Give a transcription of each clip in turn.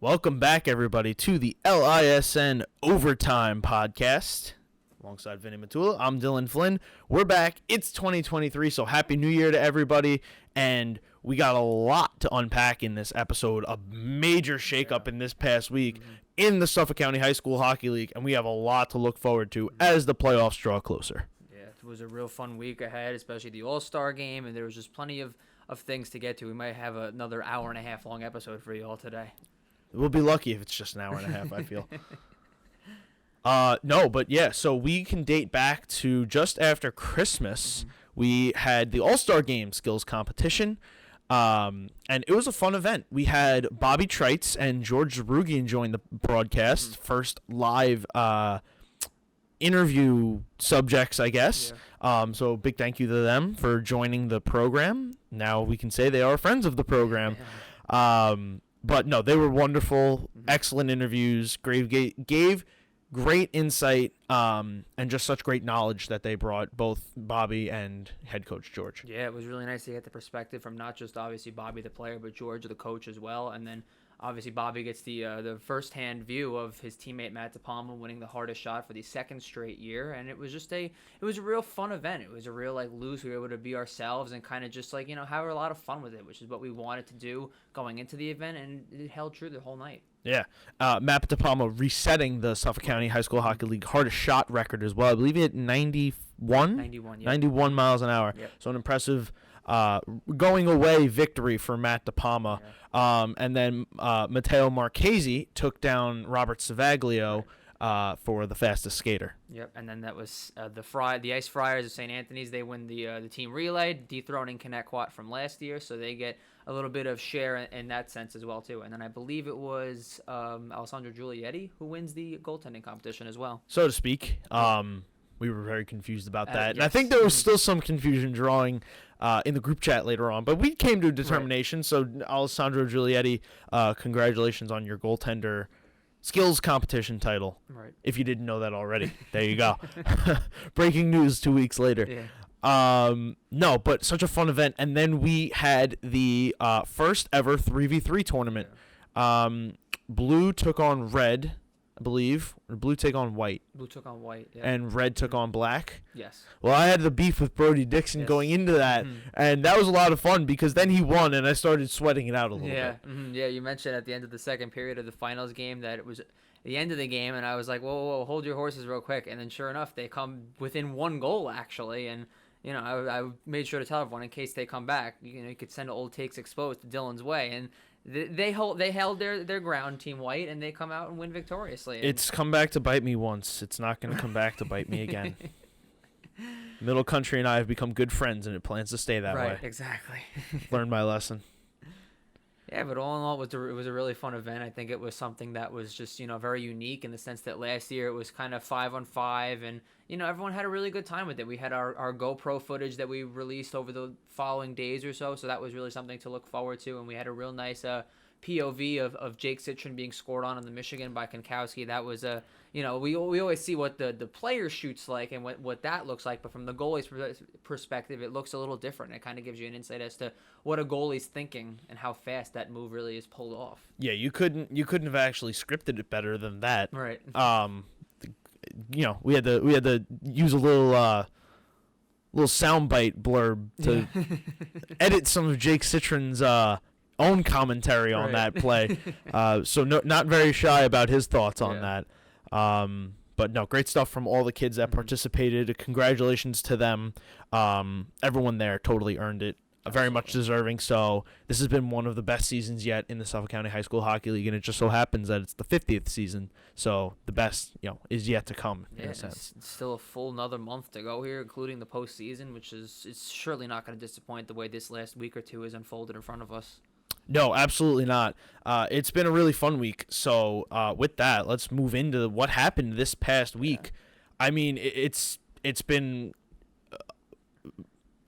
Welcome back, everybody, to the LISN Overtime Podcast. Alongside Vinny Matula, I'm Dylan Vin. We're back. It's 2023, so Happy New Year to everybody. And we got a lot to unpack in this episode. A major shakeup in this past week in the Suffolk County High School Hockey League, and we have a lot to look forward to as the playoffs draw closer. Yeah, it was a real fun week ahead, especially the All-Star game, and there was just plenty of things to get to. We might have another hour and a half long episode for you all today. We'll be lucky if it's just an hour and a half, I feel. So we can date back to just after Christmas. We had the All-Star Game skills competition, and it was a fun event. We had Bobby Treitz and George Zarugian join the broadcast, first live interview subjects, I guess. Yeah. So big thank you to them for joining the program. Now we can say they are friends of the program. Yeah. But no, they were wonderful, excellent interviews, gave great insight, and just such great knowledge that they brought, both Bobby and head coach George. Yeah, it was really nice to get the perspective from not just obviously Bobby the player, but George the coach as well. And then obviously Bobby gets the first-hand view of his teammate Matt DePalma winning the hardest shot for the second straight year. And it was just a real fun event. It was a real loose. We were able to be ourselves and kind of just have a lot of fun with it, which is what we wanted to do going into the event, and it held true the whole night. Yeah, Matt DePalma resetting the Suffolk County High School Hockey League hardest shot record as well. I believe he hit 91 miles an hour. Yep. So an impressive going away victory for Matt DePalma. Yeah. And then Matteo Marchese took down Robert Savaglio for the fastest skater. Yep, and then that was the Ice Friars of St. Anthony's. They win the team relay, dethroning Connecticut from last year, so they get a little bit of share in that sense as well too. And then I believe it was Alessandro Giulietti who wins the goaltending competition as well, so to speak. We were very confused about that. Yes. And I think there was still some confusion drawing in the group chat later on, but we came to a determination. Right. So Alessandro Giulietti, congratulations on your goaltender skills competition title. Right. If you didn't know that already. There you go. Breaking news 2 weeks later. Yeah. No, but such a fun event. And then we had the first ever 3v3 tournament. Yeah. Blue took on red, I believe. Or blue took on white. Blue took on white, yeah. And red took on black. Yes. Well, I had the beef with Brody Dixon going into that, and that was a lot of fun because then he won, and I started sweating it out a little bit. Yeah, you mentioned at the end of the second period of the finals game that it was the end of the game, and I was like, whoa, hold your horses real quick. And then sure enough, they come within one goal, actually, and I made sure to tell everyone in case they come back, you could send old takes exposed to Dylan's way, and they held their ground, Team White, and they come out and win victoriously. It's come back to bite me once. It's not going to come back to bite me again. Middle Country and I have become good friends, and it plans to stay that way. Right, exactly. Learned my lesson. Yeah, but all in all, it was a really fun event. I think it was something that was just, very unique in the sense that last year it was kind of 5-on-5, and, everyone had a really good time with it. We had our GoPro footage that we released over the following days or so that was really something to look forward to, and we had a real nice POV of Jake Citron being scored on the Michigan by Konkowski. That was we always see what the player shoots like and what that looks like, but from the goalie's perspective, it looks a little different. It kind of gives you an insight as to what a goalie's thinking and how fast that move really is pulled off. Yeah, you couldn't have actually scripted it better than that. Right. We had to use a little soundbite blurb to edit some of Jake Citron's own commentary on that play. So not very shy about his thoughts on that. But no, great stuff from all the kids that participated. Congratulations to them. Everyone there totally earned it. Very much deserving. So this has been one of the best seasons yet in the Suffolk County High School Hockey League, and it just so happens that it's the 50th season. So the best, is yet to come in a sense. It's still a full another month to go here, including the postseason, which it's surely not going to disappoint the way this last week or two has unfolded in front of us. No, absolutely not. It's been a really fun week. So with that, let's move into what happened this past week. Yeah. I mean, it's been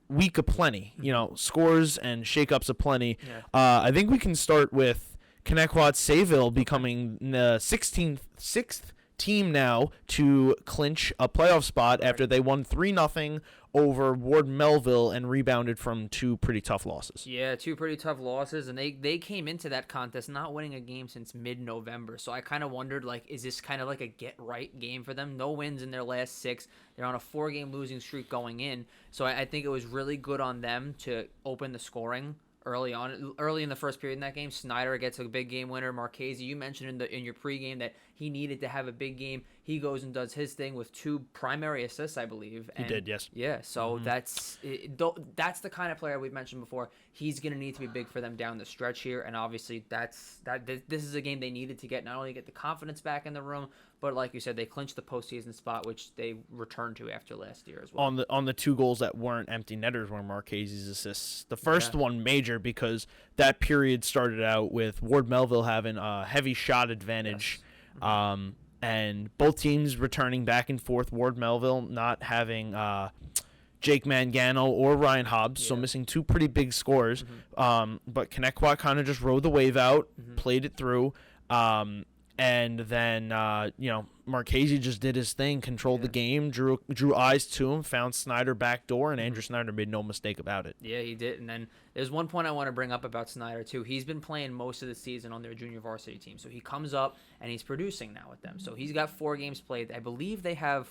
week aplenty, scores and shakeups aplenty. Yeah. I think we can start with Connecticut Sayville becoming the sixth team now to clinch a playoff spot after they won 3-0 over Ward Melville and rebounded from 2 pretty tough losses. Yeah, 2 pretty tough losses, and they came into that contest not winning a game since mid-November. So I kind of wondered, like, is this kind of like a get-right game for them? No wins in their last 6. They're on a 4-game losing streak going in. So I think it was really good on them to open the scoring early in the first period in that game. Snyder gets a big game winner. Marchese, you mentioned in your pregame that he needed to have a big game. He goes and does his thing with 2 primary assists, I believe. He did, yes. Yeah, so that's the kind of player we've mentioned before. He's going to need to be big for them down the stretch here, and obviously this is a game they needed to not only get the confidence back in the room, but like you said, they clinched the postseason spot, which they returned to after last year as well. On the 2 goals that weren't empty netters were Marchese's assists. The first one major because that period started out with Ward Melville having a heavy shot advantage. Yes. And both teams returning back and forth. Ward Melville not having Jake Mangano or Ryan Hobbs, so missing 2 pretty big scores. But Connecticut kind of just rode the wave out, played it through. And then, Marchese just did his thing, controlled the game, drew eyes to him, found Snyder backdoor, and Andrew Snyder made no mistake about it. Yeah, he did. And then there's one point I want to bring up about Snyder, too. He's been playing most of the season on their junior varsity team. So he comes up, and he's producing now with them. So he's got 4 games played. I believe they have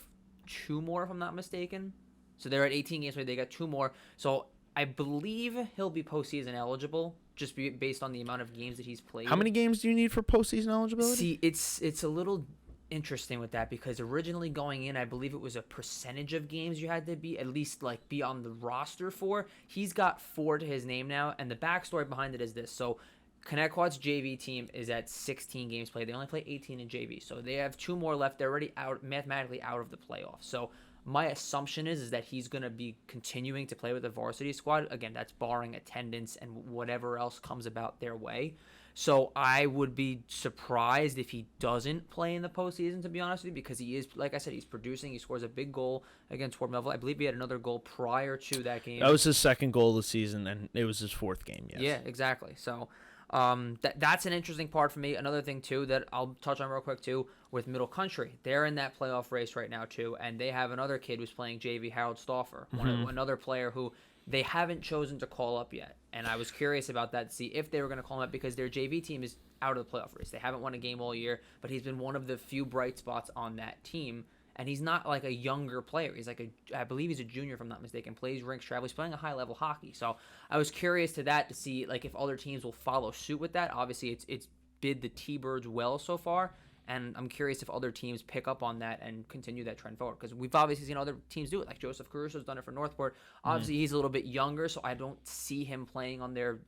2 more, if I'm not mistaken. So they're at 18 games played. They got 2 more. So I believe he'll be postseason eligible, just based on the amount of games that he's played. How many games do you need for postseason eligibility? See, it's a little interesting with that because originally going in, I believe it was a percentage of games you had to be at least be on the roster for. He's got 4 to his name now, and the backstory behind it is this. So Connecticut's JV team is at 16 games played. They only play 18 in JV, so they have 2 more left. They're already mathematically out of the playoffs. So my assumption is that he's going to be continuing to play with the varsity squad. Again, that's barring attendance and whatever else comes about their way. So I would be surprised if he doesn't play in the postseason, to be honest with you, because he is, like I said, he's producing. He scores a big goal against Ward Melville. I believe he had another goal prior to that game. That was his 2nd goal of the season, and it was his 4th game, yes. Yeah, exactly. So that's an interesting part for me. Another thing, too, that I'll touch on real quick, too, with Middle Country. They're in that playoff race right now, too, and they have another kid who's playing JV, Harold Stauffer, another player who they haven't chosen to call up yet. And I was curious about that to see if they were going to call him up because their JV team is out of the playoff race. They haven't won a game all year, but he's been one of the few bright spots on that team. And he's not like a younger player. He's I believe he's a junior, if I'm not mistaken. Plays rinks travel. He's playing a high-level hockey. So I was curious to see if other teams will follow suit with that. Obviously, it's bid the T-Birds well so far. And I'm curious if other teams pick up on that and continue that trend forward. Because we've obviously seen other teams do it. Like Joseph Caruso's done it for Northport. Obviously, he's a little bit younger, so I don't see him playing on their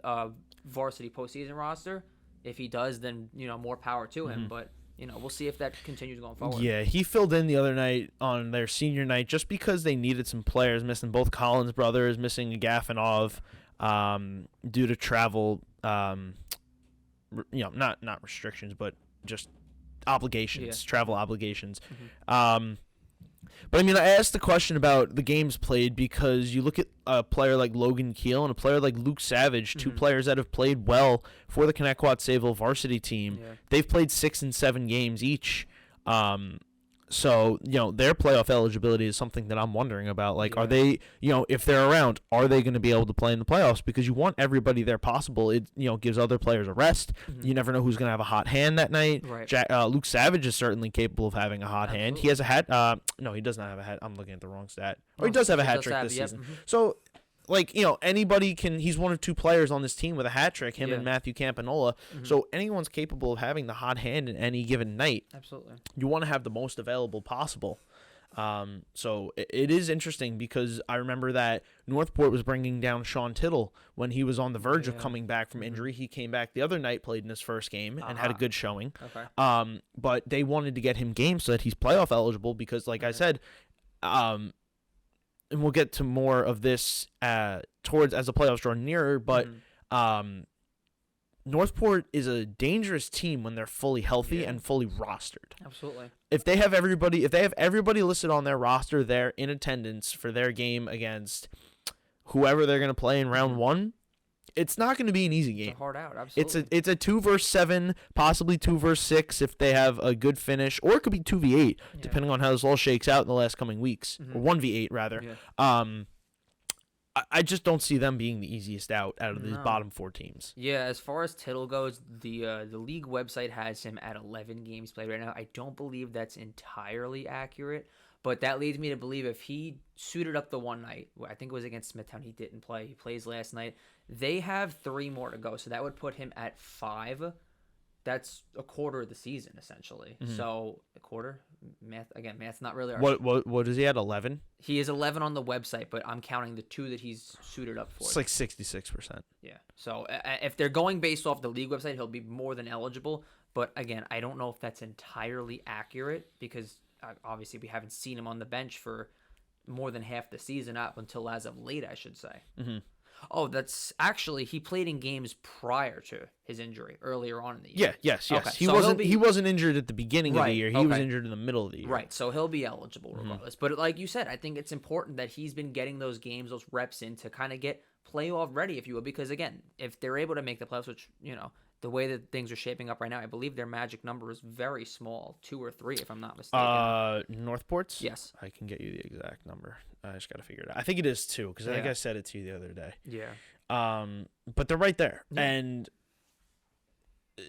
varsity postseason roster. If he does, then, more power to him. But, we'll see if that continues going forward. Yeah, he filled in the other night on their senior night just because they needed some players, missing both Collins brothers, missing Gafanov due to travel, not restrictions, but just obligations, travel obligations. But I asked the question about the games played because you look at a player like Logan Keel and a player like Luke Savage, 2 players that have played well for the Connecticut Sayville varsity team. Yeah. They've played 6 and 7 games each. So, their playoff eligibility is something that I'm wondering about. Are they, if they're around, are they going to be able to play in the playoffs? Because you want everybody there possible. It, gives other players a rest. You never know who's going to have a hot hand that night. Right. Luke Savage is certainly capable of having a hot hand. He has a hat. No, he does not have a hat. I'm looking at the wrong stat. Or he does have a hat trick this season. So, anybody can. He's one of 2 players on this team with a hat trick, him and Matthew Campanola. So anyone's capable of having the hot hand in any given night. Absolutely. You want to have the most available possible. So it is interesting because I remember that Northport was bringing down Sean Tittle when he was on the verge of coming back from injury. He came back the other night, played in his first game, and had a good showing. Okay. But they wanted to get him games so that he's playoff eligible because, like I said, and we'll get to more of this towards as the playoffs draw nearer, but Northport is a dangerous team when they're fully healthy and fully rostered. Absolutely. If they have everybody listed on their roster there in attendance for their game against whoever they're going to play in round 1, it's not going to be an easy game. It's a hard out, absolutely. It's a 2 versus 7, possibly 2 versus 6 if they have a good finish, or it could be 2v8 depending on how this all shakes out in the last coming weeks, or 1v8 rather. Yeah. I just don't see them being the easiest out of these bottom 4 teams. Yeah, as far as Tittle goes, the league website has him at 11 games played right now. I don't believe that's entirely accurate, but that leads me to believe if he suited up the one night, I think it was against Smithtown, he didn't play. He plays last night. They have 3 more to go, so that would put him at 5. That's a quarter of the season, essentially. So a quarter? Math's not really our What is he at, 11? He is 11 on the website, but I'm counting the 2 that he's suited up for. It's like 66%. Yeah. So if they're going based off the league website, he'll be more than eligible. But again, I don't know if that's entirely accurate because obviously we haven't seen him on the bench for more than half the season up until as of late, I should say. Oh, that's actually he played in games prior to his injury earlier on in the year. Yes. Okay. He wasn't injured at the beginning of the year. He was injured in the middle of the year. Right. So he'll be eligible regardless. But like you said, I think it's important that he's been getting those games, those reps in to kind of get playoff ready, if you will, because again, if they're able to make the playoffs, which, the way that things are shaping up right now, I believe their magic number is very small, 2 or 3, if I'm not mistaken. Northport's? Yes. I can get you the exact number. I just got to figure it out. I think it is 2 because I think I said it to you the other day. Yeah. But they're right there, and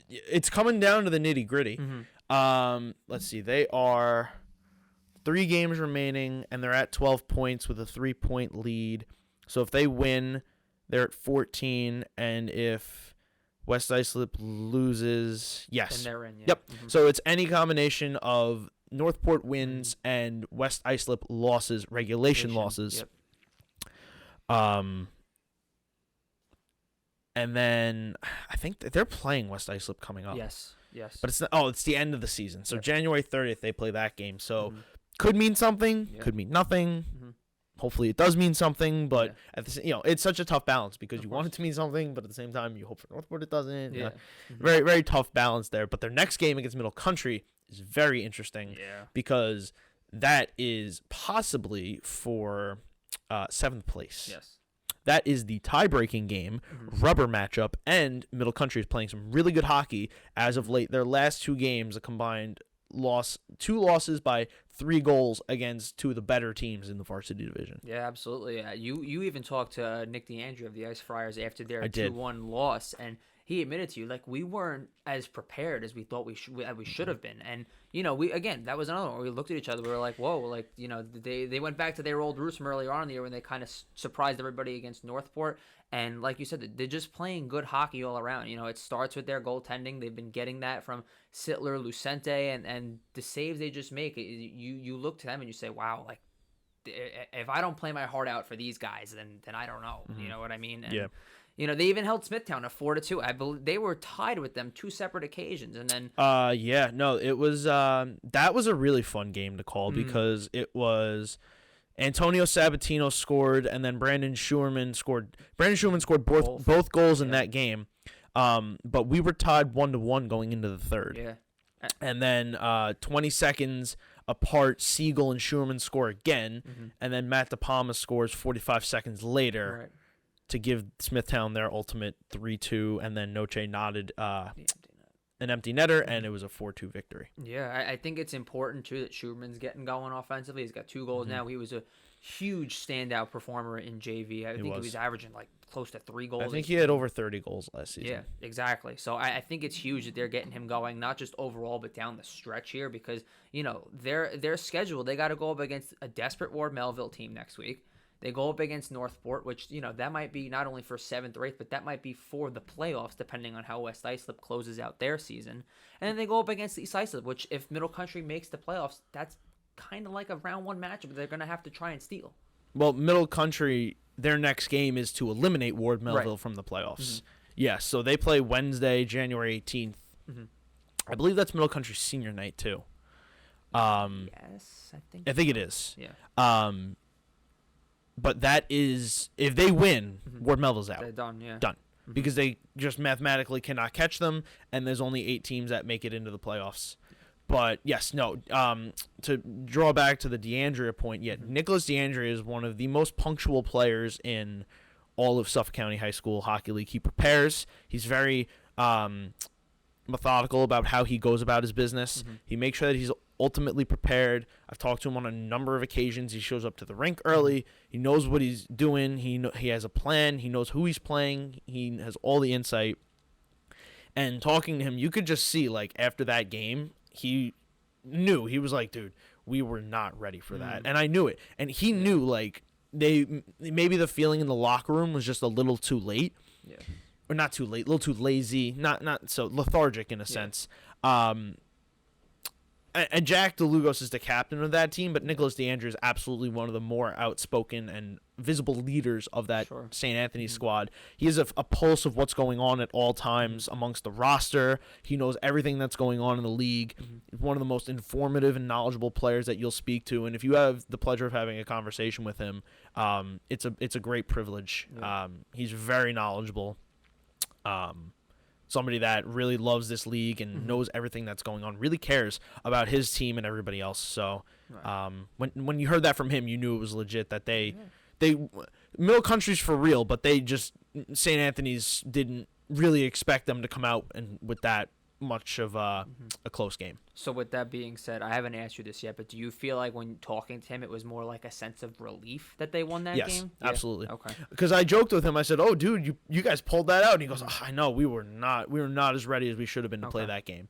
it's coming down to the nitty gritty. Let's see. They are 3 games remaining, and they're at 12 points with a 3-point lead. So if they win, they're at 14, and if West Islip loses, yes. Then they're in, yeah. Yep. So it's any combination of Northport wins and West Islip losses, regulation losses. Yep. And then I think that they're playing West Islip coming up. Yes. But it's the end of the season. So January 30th they play that game. So could mean something, could mean nothing. Hopefully it does mean something, but at the it's such a tough balance because you want it to mean something, but at the same time you hope for Northport it doesn't. Yeah. Very, very tough balance there. But their next game against Middle Country is very interesting because that is possibly for 7th place. Yes. That is the tie-breaking game, rubber matchup, and Middle Country is playing some really good hockey as of late. Their last 2 games, a combined 2 losses by 3 goals against 2 of the better teams in the varsity division. Yeah, absolutely. You even talked to Nick DeAndre of the Ice Friars after their 2-1 loss, and he admitted to you, like, we weren't as prepared as we thought we should have been. And, that was another one where we looked at each other. We were like, whoa, like, they went back to their old roots from earlier on in the year when they kind of surprised everybody against Northport. And like you said, they're just playing good hockey all around. It starts with their goaltending. They've been getting that from Sittler, Lucente, and the saves they just make. You look to them and you say, wow, like, if I don't play my heart out for these guys, then I don't know. You know what I mean? And, they even held Smithtown a 4-2. I believe they were tied with them 2 separate occasions, and then. It was that was a really fun game to call because it was Antonio Sabatino scored, and then Brandon Schuerman scored. Brandon Schuerman scored both goals in that game, but we were tied 1-1 going into the 3rd. Yeah, and then 20 seconds apart, Siegel and Schuerman score again, and then Matt DePalma scores 45 seconds later. Right. To give Smithtown their ultimate 3-2, and then Noche nodded an empty netter, and it was a 4-2 victory. Yeah, I think it's important, too, that Schuerman's getting going offensively. He's got 2 goals now. He was a huge standout performer in JV. I think he was averaging, like, close to 3 goals. I think he had over 30 goals last season. Yeah, exactly. So I think it's huge that they're getting him going, not just overall, but down the stretch here because, their schedule, they got to go up against a desperate Ward Melville team next week. They go up against Northport, which, that might be not only for 7th or 8th, but that might be for the playoffs, depending on how West Islip closes out their season. And then they go up against East Islip, which if Middle Country makes the playoffs, that's kind of like a round 1 matchup they're going to have to try and steal. Well, Middle Country, their next game is to eliminate Ward Melville from the playoffs. Yes, so they play Wednesday, January 18th. I believe that's Middle Country's senior night, too. Yes, I think it is. Yeah. But that is, if they win, Ward Melville's out. They're done, yeah. Done. Because they just mathematically cannot catch them, and there's only 8 teams that make it into the playoffs. But, yes, no, to draw back to the DeAndrea point, Nicholas DeAndrea is one of the most punctual players in all of Suffolk County High School Hockey League. He prepares. He's very methodical about how he goes about his business. He makes sure that he's ultimately prepared. I've talked to him on a number of occasions. He shows up to the rink early. He knows what he's doing. He has a plan. He knows who he's playing. He has all the insight. And talking to him, you could just see, like, after that game, he knew. He was like, dude, we were not ready for that. And I knew it. And he knew, like, maybe the feeling in the locker room was just a little too late. Yeah. Or not too late, a little too lazy, not so lethargic in a sense. And Jack DeLugos is the captain of that team, but Nicholas DeAndre is absolutely one of the more outspoken and visible leaders of that St. Anthony squad. He has a pulse of what's going on at all times amongst the roster. He knows everything that's going on in the league. He's one of the most informative and knowledgeable players that you'll speak to. And if you have the pleasure of having a conversation with him, it's a great privilege. He's very knowledgeable. Somebody that really loves this league and knows everything that's going on, really cares about his team and everybody else. So when you heard that from him, you knew it was legit, that they Middle Country's for real, but St. Anthony's didn't really expect them to come out and with that much of a close game. So with that being said, I haven't asked you this yet, but do you feel like when talking to him, it was more like a sense of relief that they won that game? Yes, absolutely. Okay. Because I joked with him. I said, "Oh, dude, you guys pulled that out." And he goes, I know, we were not as ready as we should have been to play that game.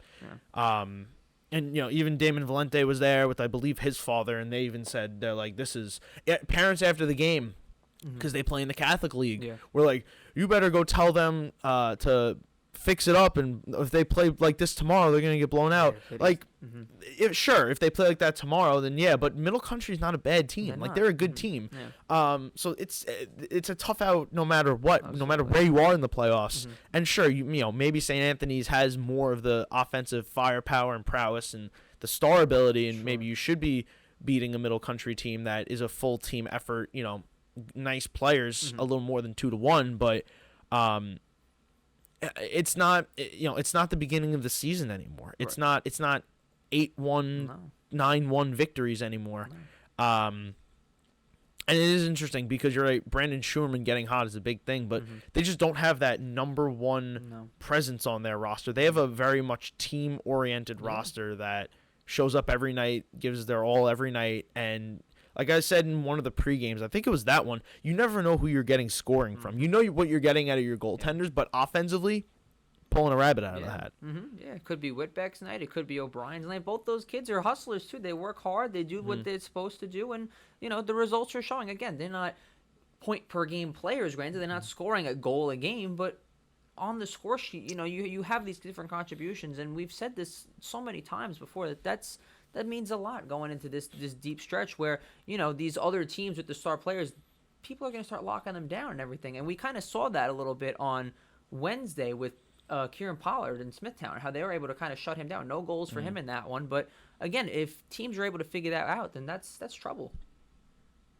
Yeah. And even Damon Valente was there with, I believe, his father, and they even said, they're like, this is parents after the game, because they play in the Catholic League. Yeah. We're like, you better go tell them to fix it up, and if they play like this tomorrow, they're gonna get blown out. If they play like that tomorrow, then yeah. But Middle Country's not a bad team. They're a good team. Yeah. So it's a tough out no matter what. Absolutely. No matter where you are in the playoffs. And sure, maybe St. Anthony's has more of the offensive firepower and prowess and the star ability, and maybe you should be beating a Middle Country team that is a full team effort. Nice players, a little more than 2-1, but it's not the beginning of the season anymore. It's not 8-1, 9-1 victories anymore. And it is interesting because you're right, Brandon Schuerman getting hot is a big thing, but they just don't have that number one presence on their roster. They have a very much team-oriented roster that shows up every night, gives their all every night, and like I said in one of the pre-games, I think it was that one, you never know who you're getting scoring from. You know what you're getting out of your goaltenders, but offensively, pulling a rabbit out of the hat. Yeah, it could be Whitbeck's night. It could be O'Brien's night. Both those kids are hustlers, too. They work hard. They do what they're supposed to do, and, the results are showing. Again, they're not point-per-game players, granted. They're not scoring a goal a game, but on the score sheet, you have these different contributions, and we've said this so many times before that means a lot going into this deep stretch where, these other teams with the star players, people are going to start locking them down and everything. And we kind of saw that a little bit on Wednesday with Kieran Pollard in Smithtown, how they were able to kind of shut him down. No goals for him in that one. But, again, if teams are able to figure that out, then that's trouble.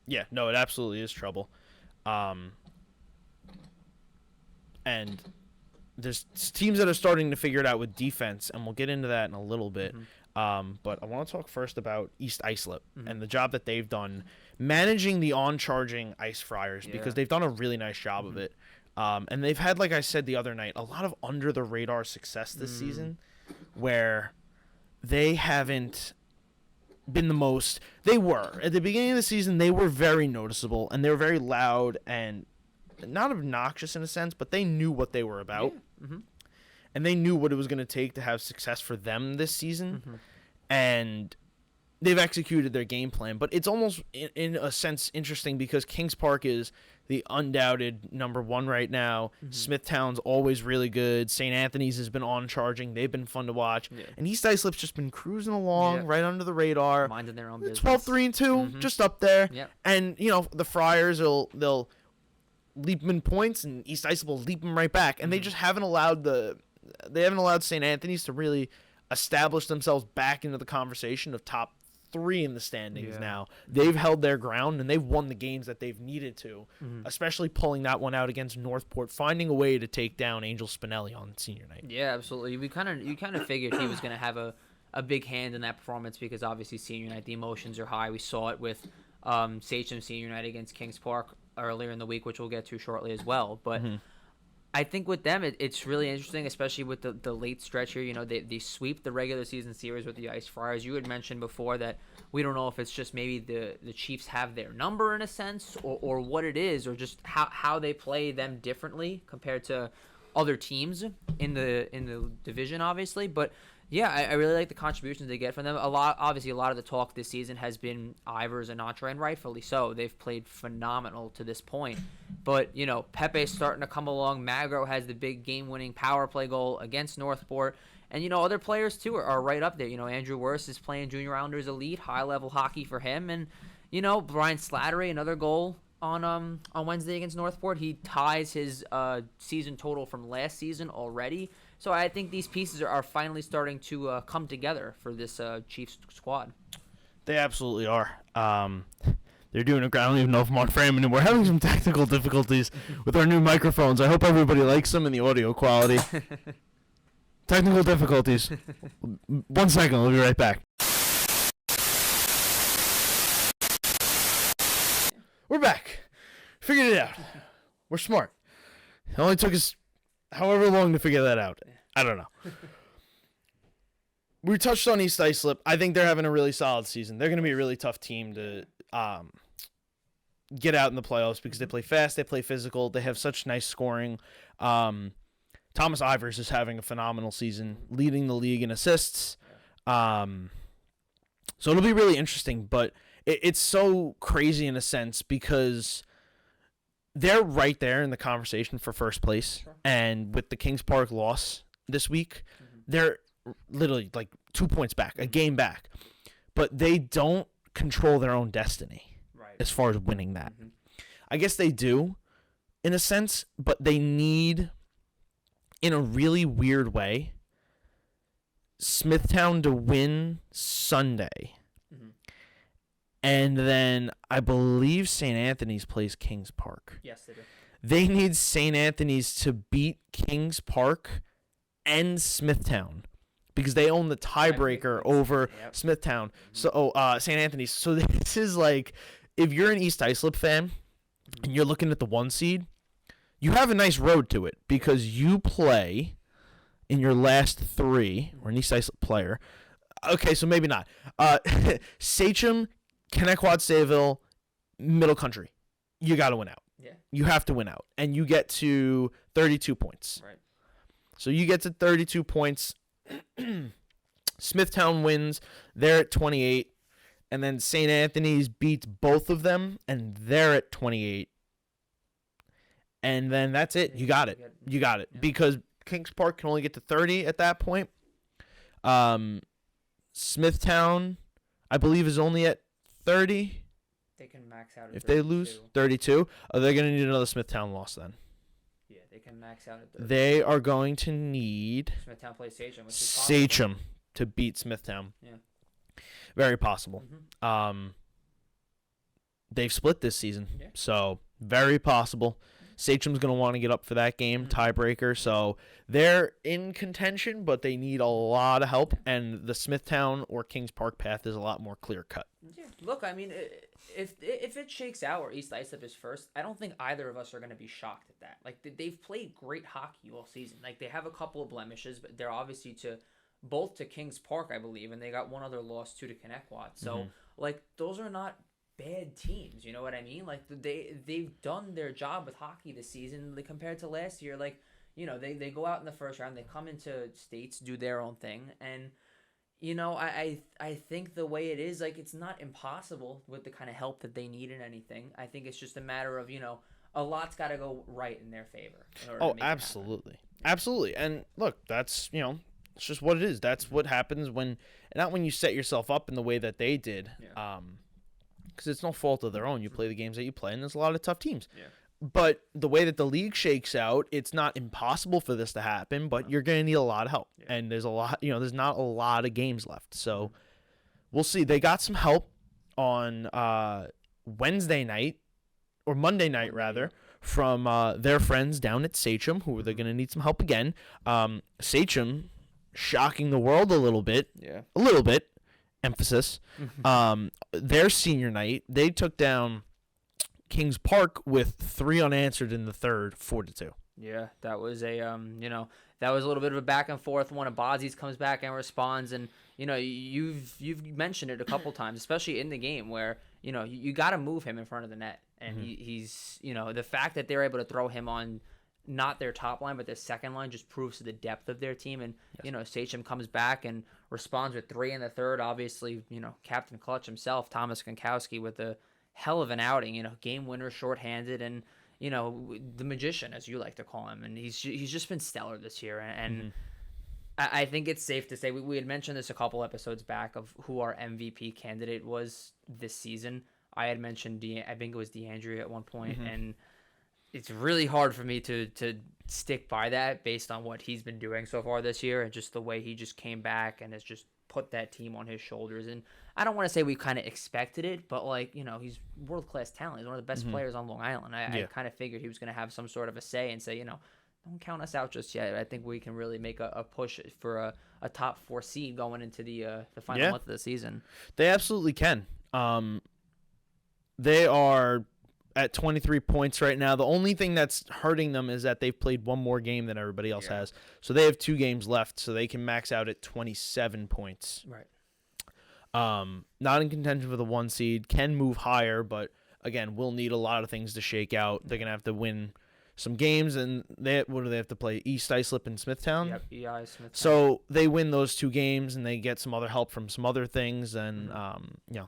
Yeah, no, it absolutely is trouble. And there's teams that are starting to figure it out with defense, and we'll get into that in a little bit. But I want to talk first about NYIHSHL and the job that they've done managing the on-charging ice fryers, because they've done a really nice job of it. And they've had, like I said the other night, a lot of under-the-radar success this season where they haven't been the most. They were. At the beginning of the season, they were very noticeable, and they were very loud and not obnoxious in a sense, but they knew what they were about. Yeah. And they knew what it was going to take to have success for them this season. And they've executed their game plan. But it's almost, in a sense, interesting because Kings Park is the undoubted number one right now. Smithtown's always really good. St. Anthony's has been on-charging. They've been fun to watch. Yeah. And NYIHSHL's just been cruising along right under the radar. Minding their own business. 12-3-2, just up there. Yep. And, the Friars, they'll leap them in points, and NYIHSHL will leap them right back. And they just haven't allowed St. Anthony's to really establish themselves back into the conversation of top 3 in the standings now. They've held their ground, and they've won the games that they've needed to, especially pulling that one out against Northport, finding a way to take down Angel Spinelli on senior night. Yeah, absolutely. You kind of figured he was going to have a big hand in that performance because obviously senior night, the emotions are high. We saw it with Sachem senior night against Kings Park. earlier in the week, which we'll get to shortly as well. But Mm-hmm. I think with them, it's really interesting, especially with the late stretch here. You know, they sweep the regular season series with the Ice Friars. You had mentioned before that we don't know if it's just maybe the Chiefs have their number in a sense, or what it is, or just how they play them differently compared to other teams in the division, obviously. But yeah, I really like the contributions they get from them. A lot of the talk this season has been Ivers and Entre, and rightfully so. They've played phenomenal to this point. But, you know, Pepe's starting to come along. Magro has the big game-winning power play goal against Northport. And, you know, other players, too, are right up there. You know, Andrew Worst is playing Junior Rounders Elite, high-level hockey for him. And, you know, Brian Slattery, another goal on Wednesday against Northport. He ties his season total from last season already. So I think these pieces are finally starting to come together for this Chiefs squad. They absolutely are. They're doing a. I don't even know if I'm on frame anymore. We're having some technical difficulties with our new microphones. I hope everybody likes them and the audio quality. Technical difficulties. 1 second. We'll be right back. We're back. Figured it out. We're smart. It only took us however long to figure that out. I don't know. We touched on East Islip. I think they're having a really solid season. They're going to be a really tough team to get out in the playoffs because they play fast, they play physical, they have such nice scoring. Thomas Ivers is having a phenomenal season, leading the league in assists. So it'll be really interesting, but it's so crazy in a sense because they're right there in the conversation for first place. Sure. And with the Kings Park loss this week, they're literally like 2 points back, a game back. But they don't control their own destiny as far as winning that. I guess they do in a sense, but they need, in a really weird way, Smithtown to win Sunday. And then I believe St. Anthony's plays Kings Park. Yes, they do. They need St. Anthony's to beat Kings Park and Smithtown because they own the tiebreaker over Smithtown. So, St. Anthony's. So this is like, if you're an East Islip fan and you're looking at the 1 seed, you have a nice road to it because you play in your last 3, or an East Islip player. Okay, so maybe not. Sachem, Kennequod, Sayville, Middle Country. You got to win out. Yeah. You have to win out. And you get to 32 points. Right. So you get to 32 points. Smithtown wins. They're at 28. And then St. Anthony's beats both of them, and they're at 28. And then that's it. You got it. You got it. Yeah. Because Kings Park can only get to 30 at that point. Smithtown, I believe, is only at 30. They can max out at If 32. they lose 32, are they going to need another Smithtown loss then? Yeah, they can max out at 32. They are going to need Smithtown plays Sachem, which is Sachem to beat Smithtown. Yeah. Very possible. They've split this season, so very possible. Sachem's going to want to get up for that game, tiebreaker. So they're in contention, but they need a lot of help. And the Smithtown or Kings Park path is a lot more clear cut. Yeah. Look, I mean, if it shakes out where East Islip is first, I don't think either of us are going to be shocked at that. Like, they've played great hockey all season. Like, they have a couple of blemishes, but they're obviously both to Kings Park, I believe, and they got one other loss too to Kennequod. So, like, those are not bad teams, you know what I mean? Like, they've done their job with hockey this season compared to last year. Like, you know, they go out in the first round, they come into states, do their own thing, and you know, I think the way it is, like, it's not impossible with the kind of help that they need in anything. I think it's just a matter of, you know, a lot's got to go right in their favor. Absolutely. Absolutely. And look, that's, you know, it's just what it is. That's what happens not when you set yourself up in the way that they did. Because it's no fault of their own. You play the games that you play, and there's a lot of tough teams. Yeah. But the way that the league shakes out, it's not impossible for this to happen, but you're going to need a lot of help. Yeah. And there's there's not a lot of games left. So we'll see. They got some help on Wednesday night, or Monday night, rather, from their friends down at Sachem, who they're going to need some help again. Sachem shocking the world a little bit. Yeah. A little bit. Emphasis. Their senior night, they took down Kings Park with 3 unanswered in the third, 4-2. Yeah, that was a that was a little bit of a back and forth. One of Bozzi's comes back and responds, and you've mentioned it a couple times, especially in the game where you got to move him in front of the net, and he's the fact that they're able to throw him on not their top line but their second line just proves to the depth of their team. And SCHSHL comes back and responds with 3 in the third. Obviously, Captain Clutch himself, Thomas Konkowski, with a hell of an outing. Game winner, shorthanded, and the magician, as you like to call him, and he's just been stellar this year. And I think it's safe to say we had mentioned this a couple episodes back of who our MVP candidate was this season. I had mentioned I think it was DeAndre at one point, and it's really hard for me to stick by that based on what he's been doing so far this year and just the way he just came back and has just put that team on his shoulders. And I don't want to say we kind of expected it, but he's world-class talent. He's one of the best players on Long Island. I kind of figured he was going to have some sort of a say and say, don't count us out just yet. I think we can really make a push for a top 4 seed going into the final month of the season. They absolutely can. They are at 23 points right now. The only thing that's hurting them is that they've played one more game than everybody else has. So they have 2 games left, so they can max out at 27 points. Right. Not in contention for the 1 seed. Can move higher, but again, will need a lot of things to shake out. They're going to have to win some games, and what do they have to play? East Islip and Smithtown? Yep, EI Smithtown. So they win those 2 games, and they get some other help from some other things, and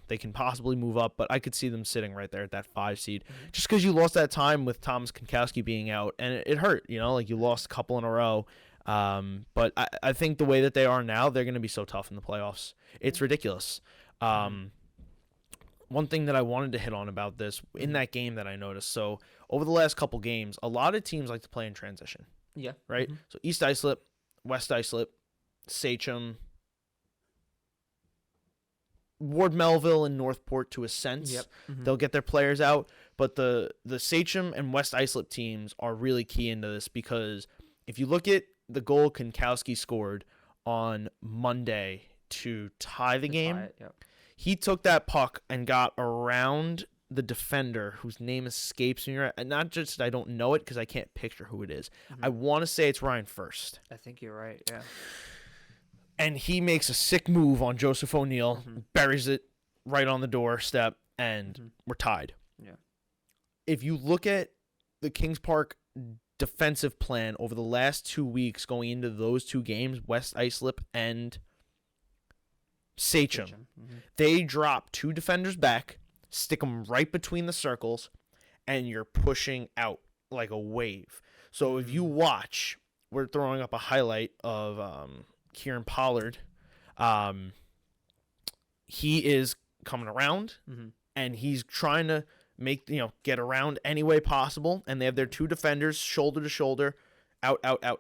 they can possibly move up. But I could see them sitting right there at that 5 seed, just because you lost that time with Thomas Konkowski being out, and it hurt. You lost a couple in a row. But I think the way that they are now, they're going to be so tough in the playoffs. It's ridiculous. One thing that I wanted to hit on about this in that game that I noticed. So over the last couple games, a lot of teams like to play in transition. Yeah. Right? So East Islip, West Islip, SCHSHL, Ward Melville and Northport to a sense. Yep. They'll get their players out. But the SCHSHL and West Islip teams are really key into this, because if you look at the goal Konkowski scored on Monday to tie the game, he took that puck and got around the defender whose name escapes me. And not just I don't know it because I can't picture who it is. I want to say it's Ryan First. I think you're right, yeah. And he makes a sick move on Joseph O'Neill, buries it right on the doorstep, and we're tied. Yeah. If you look at the Kings Park defensive plan over the last 2 weeks going into those 2 games, West Islip and SCHSHL, they drop 2 defenders back, stick them right between the circles, and you're pushing out like a wave. So if you watch, we're throwing up a highlight of Kieran Pollard. He is coming around, and he's trying to get around any way possible, and they have their 2 defenders shoulder to shoulder, out,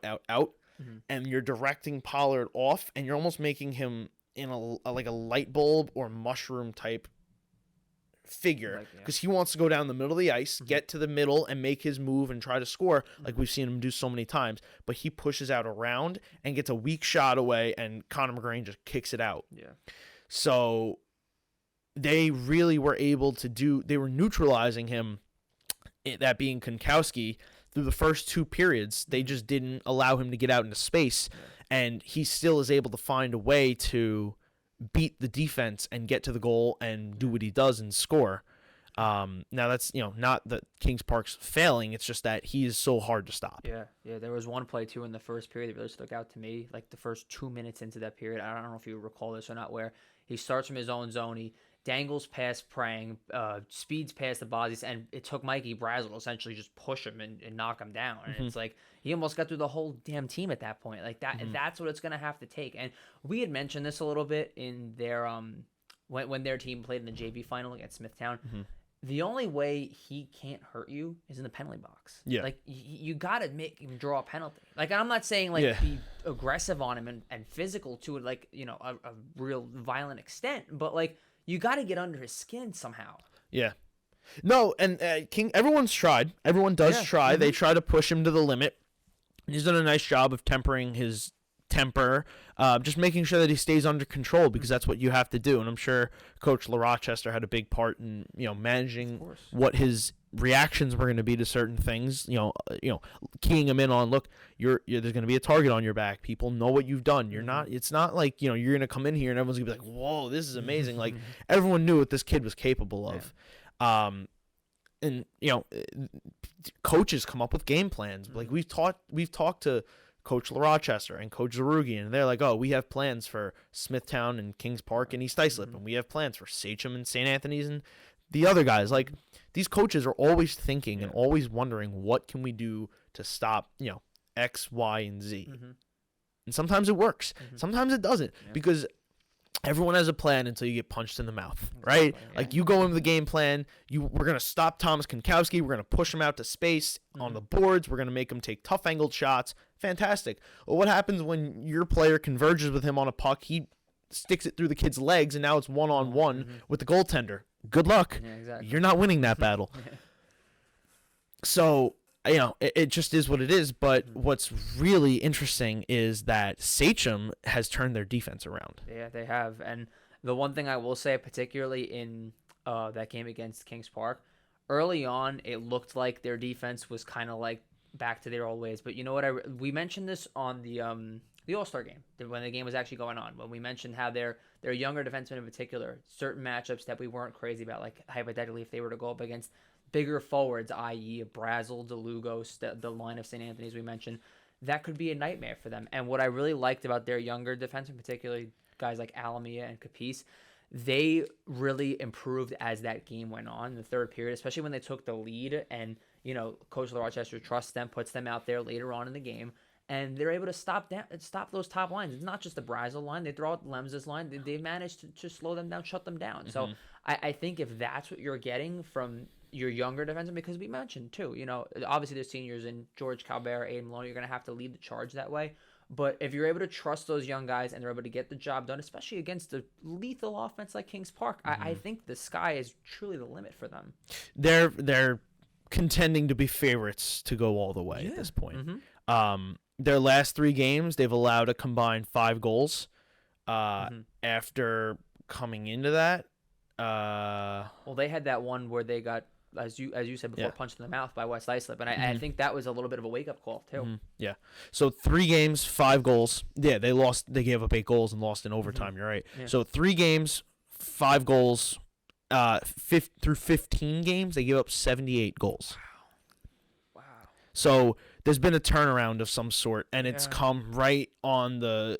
and you're directing Pollard off, and you're almost making him in like a light bulb or mushroom type figure, because he wants to go down the middle of the ice, get to the middle, and make his move and try to score, like we've seen him do so many times. But he pushes out around and gets a weak shot away, and Connor McGrain just kicks it out. Yeah. So they really were able to they were neutralizing him, that being Konkowski, through the first 2 periods. They just didn't allow him to get out into space, and he still is able to find a way to beat the defense and get to the goal and do what he does and score. Now that's not that Kings Park's failing, it's just that he is so hard to stop. Yeah. There was one play too in the first period that really stuck out to me, like the first 2 minutes into that period. I don't know if you recall this or not, where he starts from his own zone, he dangles past Prang, speeds past the bodies, and it took Mikey Brazel to essentially just push him and knock him down. And it's like he almost got through the whole damn team at that point. Like that, that's what it's gonna have to take. And we had mentioned this a little bit in their when their team played in the JV final against Smithtown. The only way he can't hurt you is in the penalty box. Yeah. Like you gotta make him draw a penalty. Like I'm not saying be aggressive on him and physical to it, like a real violent extent, but like you got to get under his skin somehow. Yeah. No, and everyone's tried. Everyone does try. They try to push him to the limit. He's done a nice job of tempering his temper, just making sure that he stays under control, because that's what you have to do. And I'm sure Coach LaRochester had a big part in managing what his reactions were going to be to certain things. Keying them in on, look, there's going to be a target on your back. People know what you've done. You're not. It's not like you're going to come in here and everyone's going to be like, whoa, this is amazing. Like everyone knew what this kid was capable of. And coaches come up with game plans. Like we've talked to Coach Rochester and Coach Zarugian, and they're like, oh, we have plans for Smithtown and Kings Park and East Islip, and we have plans for Sachem and St. Anthony's and the other guys. Like these coaches are always thinking and always wondering, what can we do to stop X, Y, and Z. And sometimes it works, sometimes it doesn't, because everyone has a plan until you get punched in the mouth, right? Like you go into the game plan, we're going to stop Thomas Kankowski, we're going to push him out to space on the boards, we're going to make him take tough angled shots. Fantastic. Well, what happens when your player converges with him on a puck, he sticks it through the kid's legs, and now it's one-on-one with the goaltender? Good luck. Yeah, exactly. You're not winning that battle. So, it just is what it is. But what's really interesting is that Sachem has turned their defense around. Yeah, they have. And the one thing I will say, particularly in that game against Kings Park, early on, it looked like their defense was kind of like back to their old ways. But you know what? We mentioned this on the All-Star game, when the game was actually going on, when we mentioned how their younger defensemen in particular, certain matchups that we weren't crazy about, like hypothetically if they were to go up against bigger forwards, i.e. Brazel, DeLugos, the line of St. Anthony's we mentioned, that could be a nightmare for them. And what I really liked about their younger defensemen, particularly guys like Alamia and Capiz, they really improved as that game went on in the third period, especially when they took the lead and, Coach Rochester trusts them, puts them out there later on in the game, and they're able to stop those top lines. It's not just the Brazel line. They throw out Lems's line. They managed to slow them down, shut them down. So I think if that's what you're getting from your younger defensemen, because we mentioned too, obviously there's seniors in George Calbert, Aiden Maloney, you're going to have to lead the charge that way. But if you're able to trust those young guys and they're able to get the job done, especially against a lethal offense like Kings Park, I think the sky is truly the limit for them. They're contending to be favorites to go all the way at this point. Their last 3 games, they've allowed a combined 5 goals. After coming into that, well, they had that one where they got, as you said before, punched in the mouth by West Islip, and I think that was a little bit of a wake up call too. Yeah. So 3 games, 5 goals. Yeah, they lost. They gave up 8 goals and lost in overtime. You're right. Yeah. So 3 games, 5 goals. Through 15 games, they gave up 78 goals. Wow. So there's been a turnaround of some sort, and it's come right on the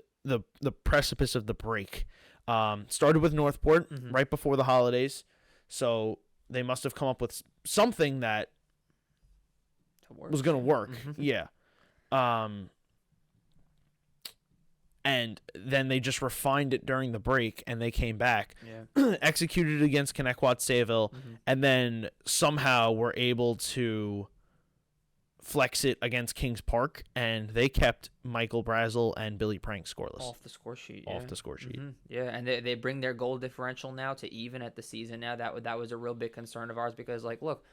precipice of the break. Started with Northport right before the holidays, so they must have come up with something that was going to work. Yeah. And then they just refined it during the break, and they came back, executed it against Connecticut-Sayville, and then somehow were able to flex it against Kings Park, and they kept Michael Brazel and Billy Prank scoreless. Off the score sheet. Yeah, and they bring their goal differential now to even at the season now. That was a real big concern of ours because, like, look,